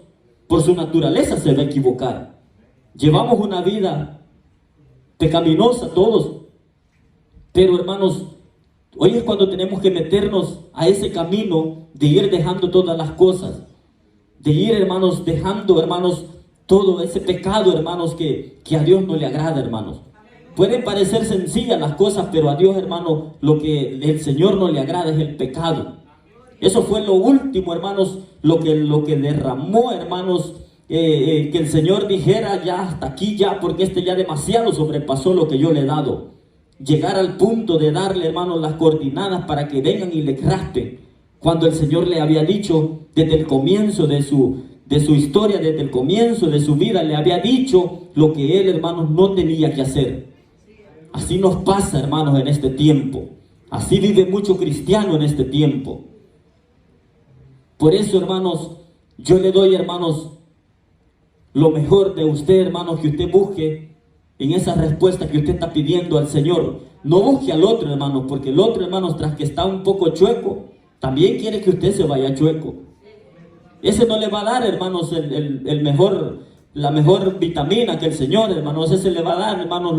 por su naturaleza se va a equivocar. Llevamos una vida pecaminosa todos. Pero, hermanos, hoy es cuando tenemos que meternos a ese camino de ir dejando todas las cosas. De ir, hermanos, dejando, hermanos, todo ese pecado, hermanos, que a Dios no le agrada, hermanos. Pueden parecer sencillas las cosas, pero a Dios, hermano, lo que el Señor no le agrada es el pecado. Eso fue lo último, hermanos, lo que derramó, hermanos, que el Señor dijera ya hasta aquí ya, porque ya demasiado sobrepasó lo que yo le he dado. Llegar al punto de darle, hermanos, las coordenadas para que vengan y le raspen, cuando el Señor le había dicho desde el comienzo de su historia, desde el comienzo de su vida, le había dicho lo que él, hermanos, no tenía que hacer. Así nos pasa, hermanos, en este tiempo. Así vive mucho cristiano en este tiempo. Por eso, hermanos, yo le doy, hermanos, lo mejor de usted, hermanos, que usted busque en esa respuesta que usted está pidiendo al Señor. No busque al otro, hermano, porque el otro, hermano, tras que está un poco chueco, también quiere que usted se vaya chueco. Ese no le va a dar, hermanos, la mejor vitamina que el Señor, hermanos. Ese le va a dar, hermanos,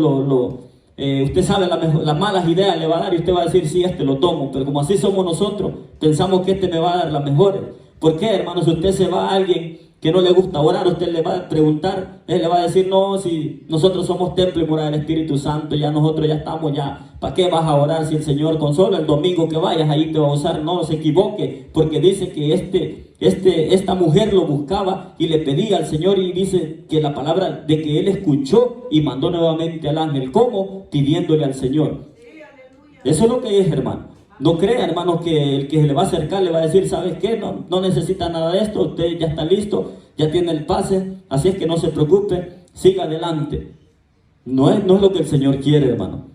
usted sabe, las malas ideas le va a dar, y usted va a decir, sí, lo tomo. Pero como así somos nosotros, pensamos que me va a dar las mejores. ¿Por qué, hermanos? Si usted se va a alguien que no le gusta orar, usted le va a preguntar, él le va a decir, no, si nosotros somos templo y morada del Espíritu Santo, ya nosotros ya estamos, ya, ¿para qué vas a orar si el Señor con solo el domingo que vayas ahí te va a usar? No se equivoque, porque dice que esta mujer lo buscaba y le pedía al Señor, y dice que la palabra de que él escuchó y mandó nuevamente al ángel. ¿Cómo? Pidiéndole al Señor. Eso es lo que es, hermano. No crea, hermanos, que el que se le va a acercar le va a decir, ¿sabes qué? No necesita nada de esto, usted ya está listo, ya tiene el pase, así es que no se preocupe, siga adelante. No es lo que el Señor quiere, hermano.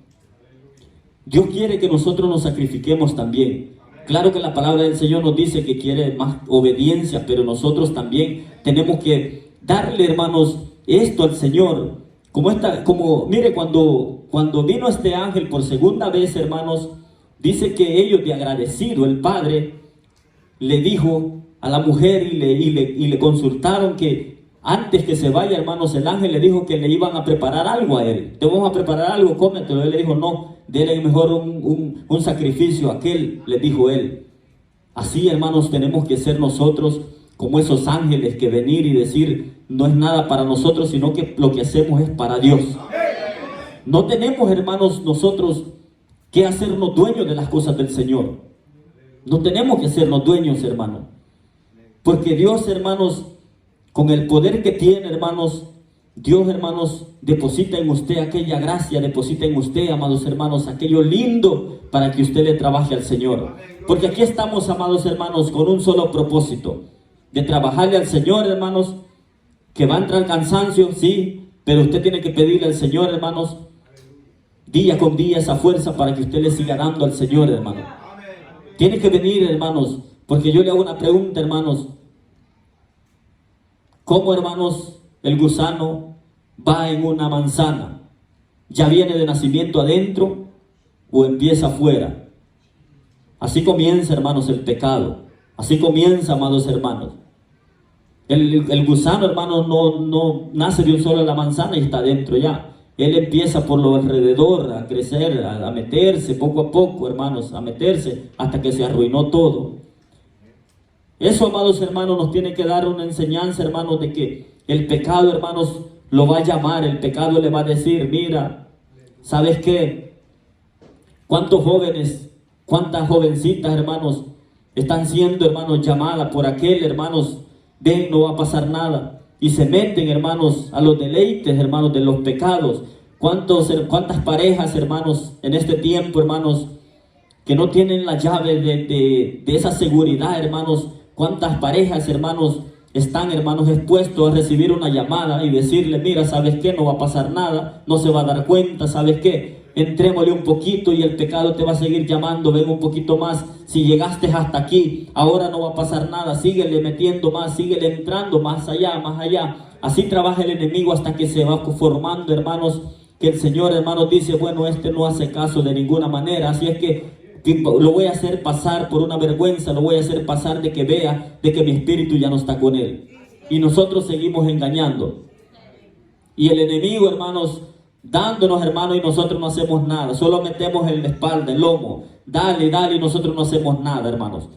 Dios quiere que nosotros nos sacrifiquemos también. Claro que la palabra del Señor nos dice que quiere más obediencia, pero nosotros también tenemos que darle, hermanos, esto al Señor. Mire, cuando vino este ángel por segunda vez, hermanos, dice que ellos, de agradecido, el padre le dijo a la mujer y le consultaron que antes que se vaya, hermanos, el ángel le dijo que le iban a preparar algo a él. Te vamos a preparar algo, cómetelo. Él le dijo, no, déle mejor un sacrificio a aquel, le dijo él. Así, hermanos, tenemos que ser nosotros como esos ángeles, que venir y decir, no es nada para nosotros, sino que lo que hacemos es para Dios. No tenemos, hermanos, nosotros que hacernos dueños de las cosas del Señor. No tenemos que hacernos dueños, hermanos. Porque Dios, hermanos, con el poder que tiene, hermanos, Dios, hermanos, deposita en usted aquella gracia, deposita en usted, amados hermanos, aquello lindo para que usted le trabaje al Señor. Porque aquí estamos, amados hermanos, con un solo propósito, de trabajarle al Señor, hermanos, que va a entrar cansancio, sí, pero usted tiene que pedirle al Señor, hermanos, día con día esa fuerza para que usted le siga dando al Señor, hermano. Tiene que venir, hermanos, porque yo le hago una pregunta, hermanos. ¿Cómo, hermanos, el gusano va en una manzana? ¿Ya viene de nacimiento adentro o empieza afuera? Así comienza, hermanos, el pecado. Así comienza, amados hermanos. El gusano, hermanos, no nace de un solo en la manzana y está adentro ya. Él empieza por lo alrededor a crecer, a meterse poco a poco, hermanos, a meterse hasta que se arruinó todo. Eso, amados hermanos, nos tiene que dar una enseñanza, hermanos, de que el pecado, hermanos, lo va a llamar. El pecado le va a decir, mira, ¿sabes qué? ¿Cuántos jóvenes, cuántas jovencitas, hermanos, están siendo, hermanos, llamadas por aquel, hermanos? Ven, no va a pasar nada. Y se meten, hermanos, a los deleites, hermanos, de los pecados. ¿Cuántas parejas, hermanos, en este tiempo, hermanos, que no tienen la llave de esa seguridad, hermanos? ¿Cuántas parejas, hermanos, están, hermanos, expuestos a recibir una llamada y decirle, mira, ¿sabes qué? No va a pasar nada, no se va a dar cuenta, ¿sabes qué? Entrémosle un poquito y el pecado te va a seguir llamando, ven un poquito más. Si llegaste hasta aquí, ahora no va a pasar nada, síguele metiendo más, síguele entrando más allá, más allá. Así trabaja el enemigo hasta que se va formando, hermanos, que el Señor, hermanos, dice, bueno, este no hace caso de ninguna manera, así es que lo voy a hacer pasar por una vergüenza, lo voy a hacer pasar de que vea de que mi espíritu ya no está con él. Y nosotros seguimos engañando. Y el enemigo, hermanos, dándonos, hermanos, y nosotros no hacemos nada. Solo metemos en la espalda, el lomo. Dale, dale, y nosotros no hacemos nada, hermanos.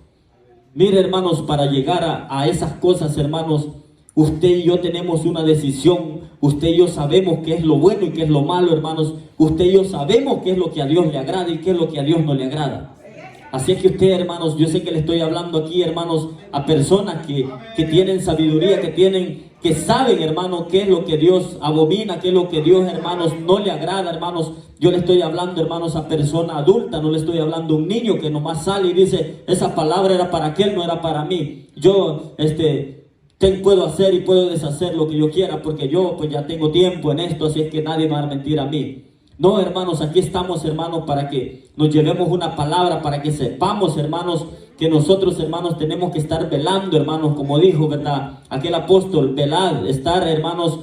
Mire, hermanos, para llegar a esas cosas, hermanos, usted y yo tenemos una decisión. Usted y yo sabemos qué es lo bueno y qué es lo malo, hermanos. Usted y yo sabemos qué es lo que a Dios le agrada y qué es lo que a Dios no le agrada. Así es que usted, hermanos, yo sé que le estoy hablando aquí, hermanos, a personas que tienen sabiduría, que saben, hermanos, qué es lo que Dios abomina, qué es lo que Dios, hermanos, no le agrada, hermanos. Yo le estoy hablando, hermanos, a persona adulta, no le estoy hablando a un niño que nomás sale y dice, esa palabra era para aquel, no era para mí. Yo, puedo hacer y puedo deshacer lo que yo quiera porque yo, pues ya tengo tiempo en esto, así es que nadie me va a mentir a mí. No, hermanos, aquí estamos, hermanos, para que nos llevemos una palabra, para que sepamos, hermanos, que nosotros, hermanos, tenemos que estar velando, hermanos, como dijo, ¿verdad? Aquel apóstol, velad, estar, hermanos,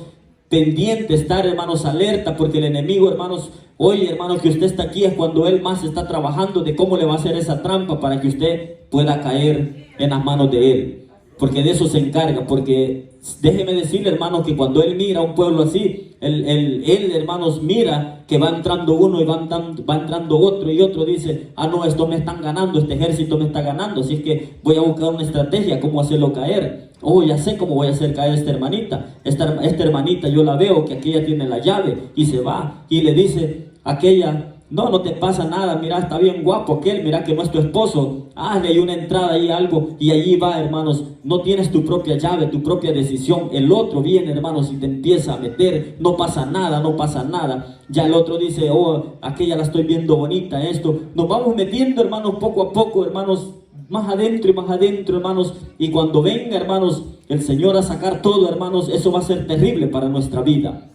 pendiente, estar, hermanos, alerta, porque el enemigo, hermanos, hoy, hermanos, que usted está aquí es cuando él más está trabajando de cómo le va a hacer esa trampa para que usted pueda caer en las manos de él. Porque de eso se encarga, porque déjeme decirle, hermanos, que cuando él mira a un pueblo así, él, hermanos, mira que va entrando uno y va entrando otro, y otro dice, ah, no, estos me están ganando, este ejército me está ganando, así es que voy a buscar una estrategia, cómo hacerlo caer. Oh, ya sé cómo voy a hacer caer a esta hermanita. Esta hermanita yo la veo que aquella tiene la llave, y se va y le dice a aquella, no, no te pasa nada, mira, está bien guapo aquel, mira que no es tu esposo, hazle ahí una entrada ahí algo, y allí va, hermanos. No tienes tu propia llave, tu propia decisión. El otro viene, hermanos, y te empieza a meter, no pasa nada, no pasa nada. Ya el otro dice, oh, aquella la estoy viendo bonita, esto. Nos vamos metiendo, hermanos, poco a poco, hermanos, más adentro y más adentro, hermanos, y cuando venga, hermanos, el Señor a sacar todo, hermanos, eso va a ser terrible para nuestra vida.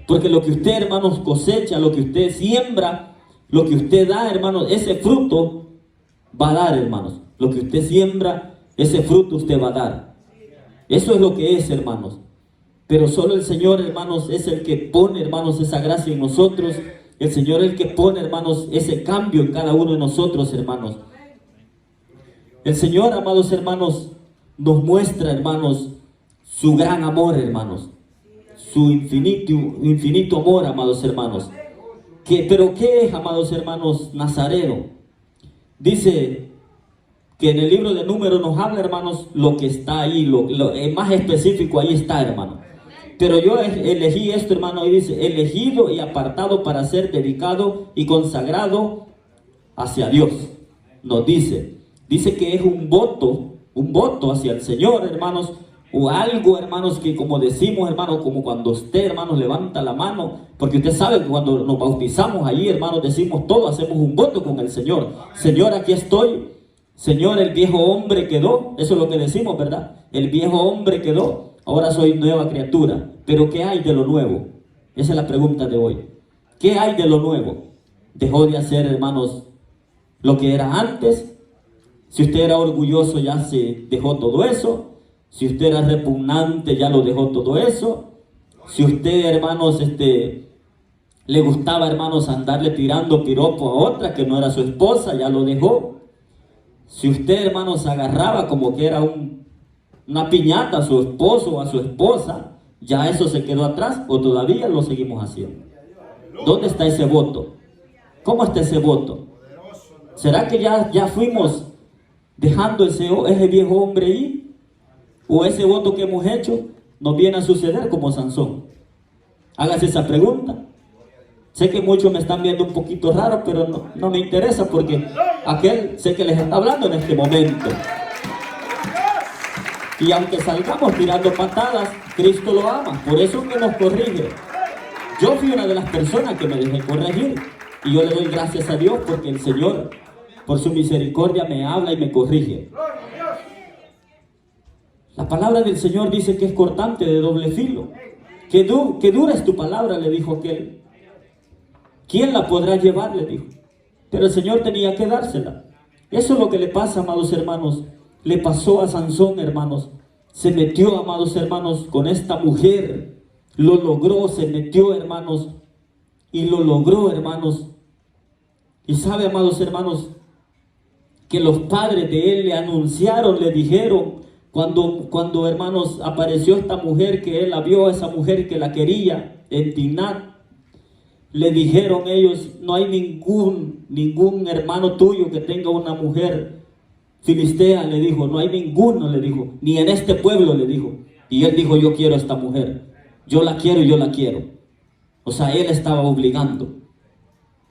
Porque lo que usted, hermanos, cosecha, lo que usted siembra, lo que usted da, hermanos, ese fruto va a dar, hermanos. Lo que usted siembra, ese fruto usted va a dar. Eso es lo que es, hermanos. Pero solo el Señor, hermanos, es el que pone, hermanos, esa gracia en nosotros. El Señor es el que pone, hermanos, ese cambio en cada uno de nosotros, hermanos. El Señor, amados hermanos, nos muestra, hermanos, su gran amor, hermanos. Su infinito amor, amados hermanos. Pero ¿qué es, amados hermanos, Nazareno? Dice que en el libro de Números nos habla, hermanos, lo que está ahí, lo más específico ahí está, hermano. Pero yo elegí esto, hermano, y dice, elegido y apartado para ser dedicado y consagrado hacia Dios. Nos dice que es un voto hacia el Señor, hermanos. O algo, hermanos, que como decimos, hermanos, como cuando usted, hermanos, levanta la mano, porque usted sabe que cuando nos bautizamos allí, hermanos, decimos todo, hacemos un voto con el Señor. Señor, aquí estoy. Señor, el viejo hombre quedó. Eso es lo que decimos, ¿verdad? El viejo hombre quedó. Ahora soy nueva criatura. Pero ¿qué hay de lo nuevo? Esa es la pregunta de hoy. ¿Qué hay de lo nuevo? Dejó de hacer, hermanos, lo que era antes. Si usted era orgulloso, ya se dejó todo eso. Si usted era repugnante, ya lo dejó todo eso. Si usted, hermanos, le gustaba, hermanos, andarle tirando piropo a otra que no era su esposa, ya lo dejó. Si usted, hermanos, agarraba como que era una piñata a su esposo o a su esposa, ya eso se quedó atrás, o todavía lo seguimos haciendo. ¿Dónde está ese voto? ¿Cómo está ese voto? ¿Será que ya fuimos dejando ese viejo hombre ahí? ¿O ese voto que hemos hecho nos viene a suceder como Sansón? Hágase esa pregunta. Sé que muchos me están viendo un poquito raro, pero no me interesa, porque aquel sé que les está hablando en este momento. Y aunque salgamos tirando patadas, Cristo lo ama, por eso que nos corrige. Yo fui una de las personas que me dejé corregir, y yo le doy gracias a Dios porque el Señor, por su misericordia, me habla y me corrige. La palabra del Señor dice que es cortante, de doble filo. Que dura es tu palabra, le dijo aquel. ¿Quién la podrá llevar?, le dijo. Pero el Señor tenía que dársela. Eso es lo que le pasa, amados hermanos. Le pasó a Sansón, hermanos. Se metió, amados hermanos, con esta mujer. Lo logró, se metió, hermanos. Y lo logró, hermanos. Y sabe, amados hermanos, que los padres de él le anunciaron, le dijeron, cuando, hermanos, apareció esta mujer, que él la vio, esa mujer que la quería en Timnat, le dijeron ellos, no hay ningún hermano tuyo que tenga una mujer filistea, le dijo, no hay ninguno, le dijo, ni en este pueblo, le dijo. Y él dijo, yo quiero a esta mujer, yo la quiero y yo la quiero. O sea, él estaba obligando.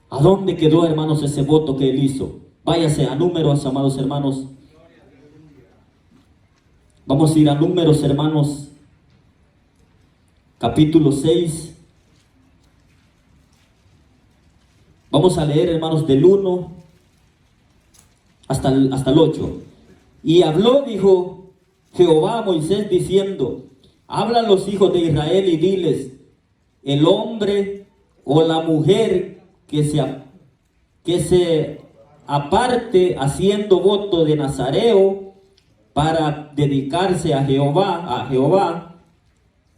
¿A dónde quedó, hermanos, ese voto que él hizo? Váyase a Números, amados hermanos. Vamos a ir a Números, hermanos, capítulo 6. Vamos a leer, hermanos, del 1 hasta el 8. Y habló, dijo Jehová a Moisés, diciendo, hablan los hijos de Israel y diles, el hombre o la mujer que se aparte haciendo voto de nazareo para dedicarse a Jehová,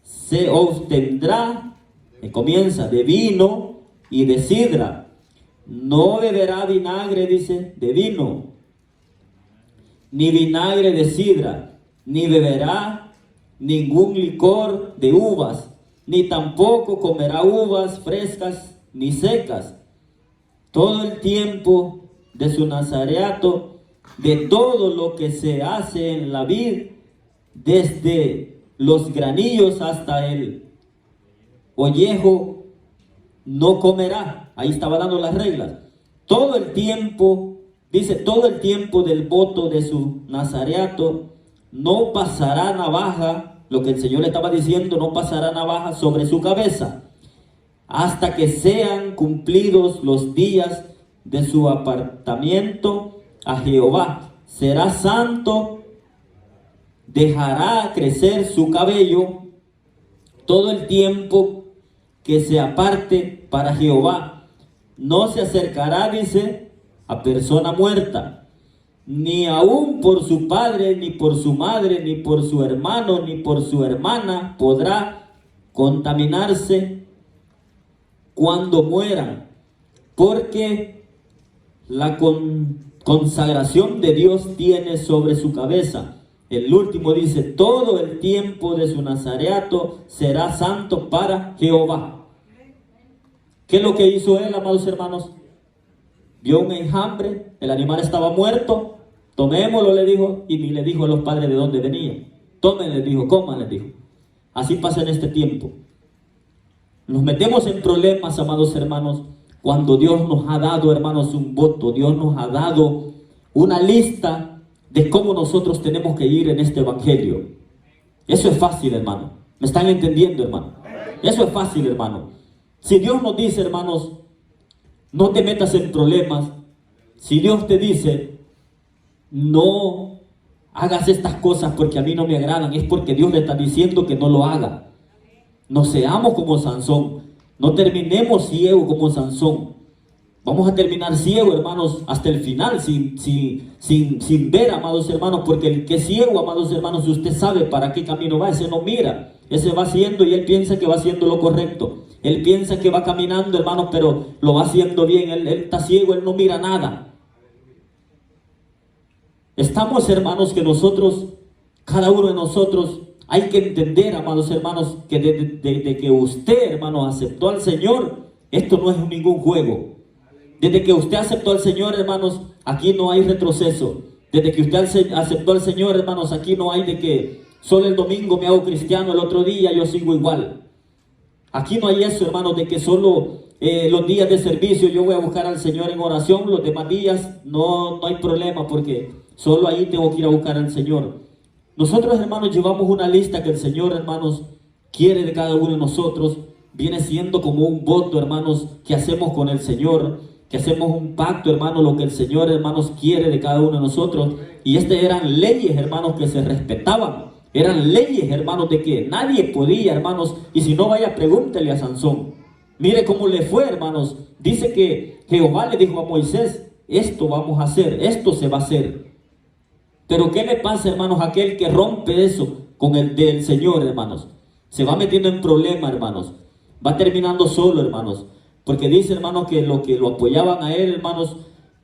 se obtendrá, comienza, de vino y de sidra. No beberá vinagre, dice, de vino, ni vinagre de sidra, ni beberá ningún licor de uvas, ni tampoco comerá uvas frescas ni secas. Todo el tiempo de su nazareato, de todo lo que se hace en la vid, desde los granillos hasta el ollejo, no comerá. Ahí estaba dando las reglas. Todo el tiempo, dice, todo el tiempo del voto de su nazareato, no pasará navaja, lo que el Señor le estaba diciendo, no pasará navaja sobre su cabeza, hasta que sean cumplidos los días de su apartamiento a Jehová. Será santo, dejará crecer su cabello todo el tiempo que se aparte para Jehová. No se acercará, dice, a persona muerta, ni aun por su padre, ni por su madre, ni por su hermano, ni por su hermana podrá contaminarse cuando mueran, porque la consagración de Dios tiene sobre su cabeza. El último dice, todo el tiempo de su nazareato será santo para Jehová. ¿Qué es lo que hizo él, amados hermanos? Vio un enjambre, el animal estaba muerto, tomémoslo, le dijo, y ni le dijo a los padres de dónde venía. Tomen, les dijo, coman, les dijo. Así pasa en este tiempo. Nos metemos en problemas, amados hermanos, cuando Dios nos ha dado, hermanos, un voto. Dios nos ha dado una lista de cómo nosotros tenemos que ir en este evangelio. Eso es fácil, hermano. ¿Me están entendiendo, hermano? Eso es fácil, hermano. Si Dios nos dice, hermanos, no te metas en problemas. Si Dios te dice, no hagas estas cosas porque a mí no me agradan, es porque Dios le está diciendo que no lo haga. No seamos como Sansón. No terminemos ciego como Sansón. Vamos a terminar ciego, hermanos, hasta el final, sin ver, amados hermanos, porque el que es ciego, amados hermanos, usted sabe para qué camino va, ese no mira, ese va haciendo y él piensa que va haciendo lo correcto. Él piensa que va caminando, hermanos, pero lo va haciendo bien. Él está ciego, él no mira nada. Estamos, hermanos, que nosotros, cada uno de nosotros, hay que entender, amados hermanos, que desde que usted, hermano, aceptó al Señor, esto no es ningún juego. Desde que usted aceptó al Señor, hermanos, aquí no hay retroceso. Desde que usted aceptó al Señor, hermanos, aquí no hay de que solo el domingo me hago cristiano, el otro día yo sigo igual. Aquí no hay eso, hermanos, de que solo los días de servicio yo voy a buscar al Señor en oración, los demás días no hay problema, porque solo ahí tengo que ir a buscar al Señor. Nosotros, hermanos, llevamos una lista que el Señor, hermanos, quiere de cada uno de nosotros. Viene siendo como un voto, hermanos, que hacemos con el Señor, que hacemos un pacto, hermanos, lo que el Señor, hermanos, quiere de cada uno de nosotros. Y eran leyes, hermanos, que se respetaban. Eran leyes, hermanos, de que nadie podía, hermanos, y si no, vaya, pregúntele a Sansón. Mire cómo le fue, hermanos. Dice que Jehová le dijo a Moisés, esto vamos a hacer, esto se va a hacer. Pero ¿qué le pasa, hermanos, a aquel que rompe eso con el del Señor, hermanos? Se va metiendo en problemas, hermanos. Va terminando solo, hermanos. Porque dice, hermanos, que lo apoyaban a él, hermanos,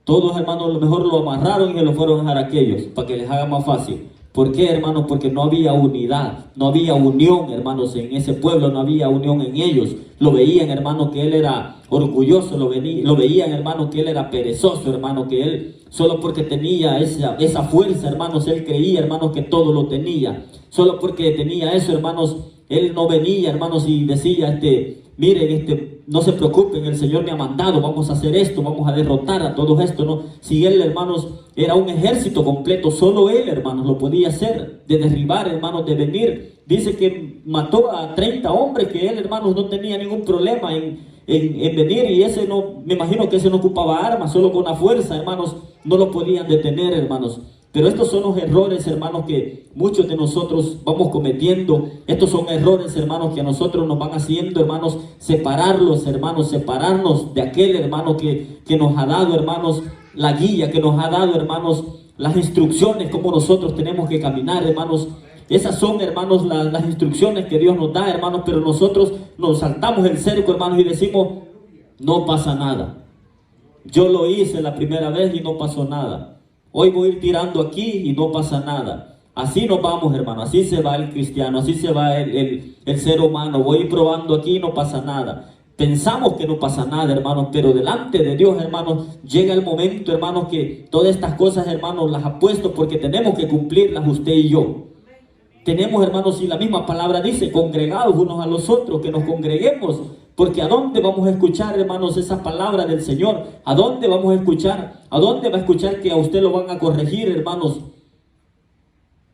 todos, hermanos, a lo mejor lo amarraron y se lo fueron a dejar a aquellos, para que les haga más fácil. ¿Por qué, hermanos? Porque no había unidad, no había unión, hermanos, en ese pueblo, no había unión en ellos. Lo veían, hermanos, que él era orgulloso, lo veían, hermanos, que él era perezoso, hermanos, que él, solo porque tenía esa fuerza, hermanos, él creía, hermanos, que todo lo tenía. Solo porque tenía eso, hermanos, él no venía, hermanos, y decía, miren, no se preocupen, el Señor me ha mandado, vamos a hacer esto, vamos a derrotar a todos estos, ¿no? Si él, hermanos, era un ejército completo, solo él, hermanos, lo podía hacer, de derribar, hermanos, de venir. Dice que mató a 30 hombres, que él, hermanos, no tenía ningún problema en venir, y ese no, me imagino que ese no ocupaba armas, solo con la fuerza, hermanos, no lo podían detener, hermanos. Pero estos son los errores, hermanos, que muchos de nosotros vamos cometiendo. Estos son errores, hermanos, que a nosotros nos van haciendo, hermanos, separarnos de aquel, hermano, que nos ha dado, hermanos, la guía, que nos ha dado, hermanos, las instrucciones, cómo nosotros tenemos que caminar, hermanos. Esas son, hermanos, las instrucciones que Dios nos da, hermanos, pero nosotros nos saltamos el cerco, hermanos, y decimos, no pasa nada. Yo lo hice la primera vez y no pasó nada. Hoy voy a ir tirando aquí y no pasa nada. Así nos vamos, hermano, así se va el cristiano, así se va el ser humano. Voy probando aquí y no pasa nada. Pensamos que no pasa nada, hermanos, pero delante de Dios, hermanos, llega el momento, hermanos, que todas estas cosas, hermanos, las ha puesto porque tenemos que cumplirlas usted y yo. Tenemos, hermanos, y la misma palabra dice, congregados unos a los otros, que nos congreguemos, porque ¿a dónde vamos a escuchar, hermanos, esa palabra del Señor? ¿A dónde vamos a escuchar? ¿A dónde va a escuchar que a usted lo van a corregir, hermanos?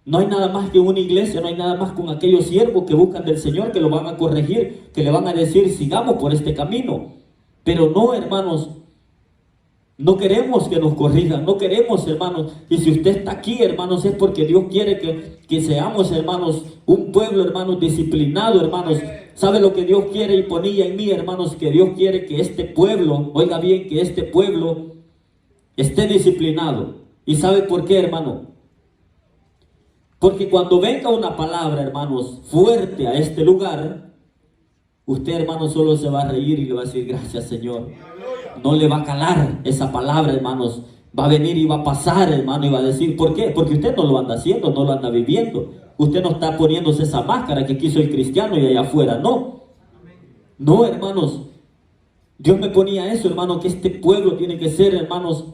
No hay nada más que una iglesia, no hay nada más con aquellos siervos que buscan del Señor, que lo van a corregir, que le van a decir, sigamos por este camino. Pero no, hermanos, no queremos que nos corrijan, no queremos, hermanos. Y si usted está aquí, hermanos, es porque Dios quiere que seamos, hermanos, un pueblo, hermanos, disciplinado, hermanos. ¿Sabe lo que Dios quiere? Y ponía en mí, hermanos, que Dios quiere que este pueblo, oiga bien, que este pueblo esté disciplinado. ¿Y sabe por qué, hermano? Porque cuando venga una palabra, hermanos, fuerte a este lugar, usted, hermano, solo se va a reír y le va a decir, gracias, Señor. No le va a calar esa palabra, hermanos. Va a venir y va a pasar, hermano, y va a decir, ¿por qué? Porque usted no lo anda haciendo, no lo anda viviendo. Usted no está poniéndose esa máscara que aquí soy cristiano y allá afuera, no. No, hermanos. Dios me ponía eso, hermano, que este pueblo tiene que ser, hermanos,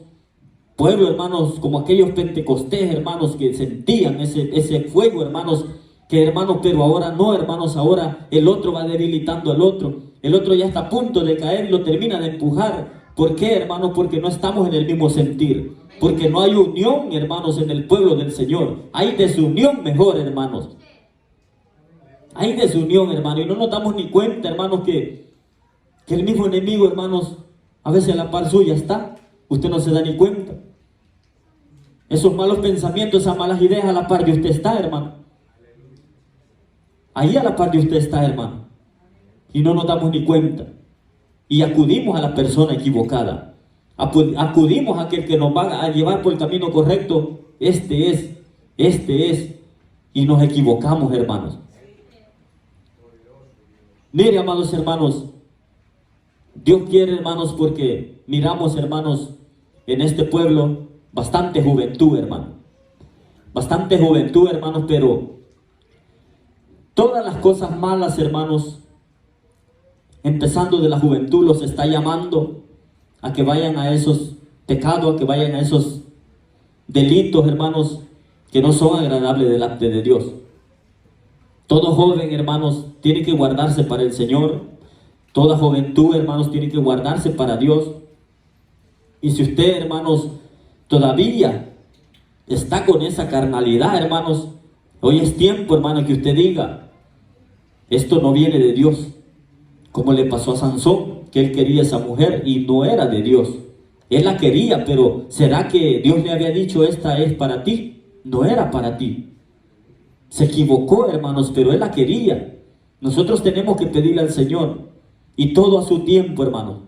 pueblo, hermanos, como aquellos pentecostés, hermanos, que sentían ese fuego, hermanos, que hermanos, pero ahora no, hermanos, ahora el otro va debilitando al otro. El otro ya está a punto de caer y lo termina de empujar. ¿Por qué, hermanos? Porque no estamos en el mismo sentir. Porque no hay unión, hermanos, en el pueblo del Señor. Hay desunión mejor, hermanos. Hay desunión, hermano. Y no nos damos ni cuenta, hermanos, que el mismo enemigo, hermanos, a veces a la par suya está. Usted no se da ni cuenta. Esos malos pensamientos, esas malas ideas a la par de usted está, hermano. Ahí a la par de usted está, hermano. Y no nos damos ni cuenta. Y acudimos a la persona equivocada. Acudimos a aquel que nos va a llevar por el camino correcto. Este es. Y nos equivocamos, hermanos. Mire, amados hermanos, Dios quiere, hermanos, porque miramos, hermanos, en este pueblo bastante juventud, hermano. Bastante juventud, hermanos, pero todas las cosas malas, hermanos, empezando de la juventud, los está llamando a que vayan a esos pecados, a que vayan a esos delitos, hermanos, que no son agradables delante de Dios. Todo joven, hermanos, tiene que guardarse para el Señor. Toda juventud, hermanos, tiene que guardarse para Dios. Y si usted, hermanos, todavía está con esa carnalidad, hermanos, hoy es tiempo, hermano, que usted diga, esto no viene de Dios. Como le pasó a Sansón, que él quería a esa mujer y no era de Dios. Él la quería, pero ¿será que Dios le había dicho, esta es para ti? No era para ti. Se equivocó, hermanos, pero él la quería. Nosotros tenemos que pedirle al Señor. Y todo a su tiempo, hermanos.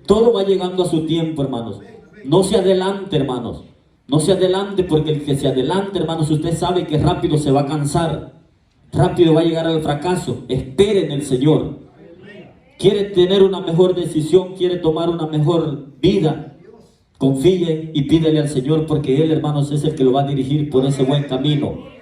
Todo va llegando a su tiempo, hermanos. No se adelante, hermanos. No se adelante, porque el que se adelante, hermanos, usted sabe que rápido se va a cansar. Rápido va a llegar al fracaso. Espere en el Señor. Quiere tener una mejor decisión, quiere tomar una mejor vida. Confíe y pídele al Señor, porque Él, hermanos, es el que lo va a dirigir por ese buen camino.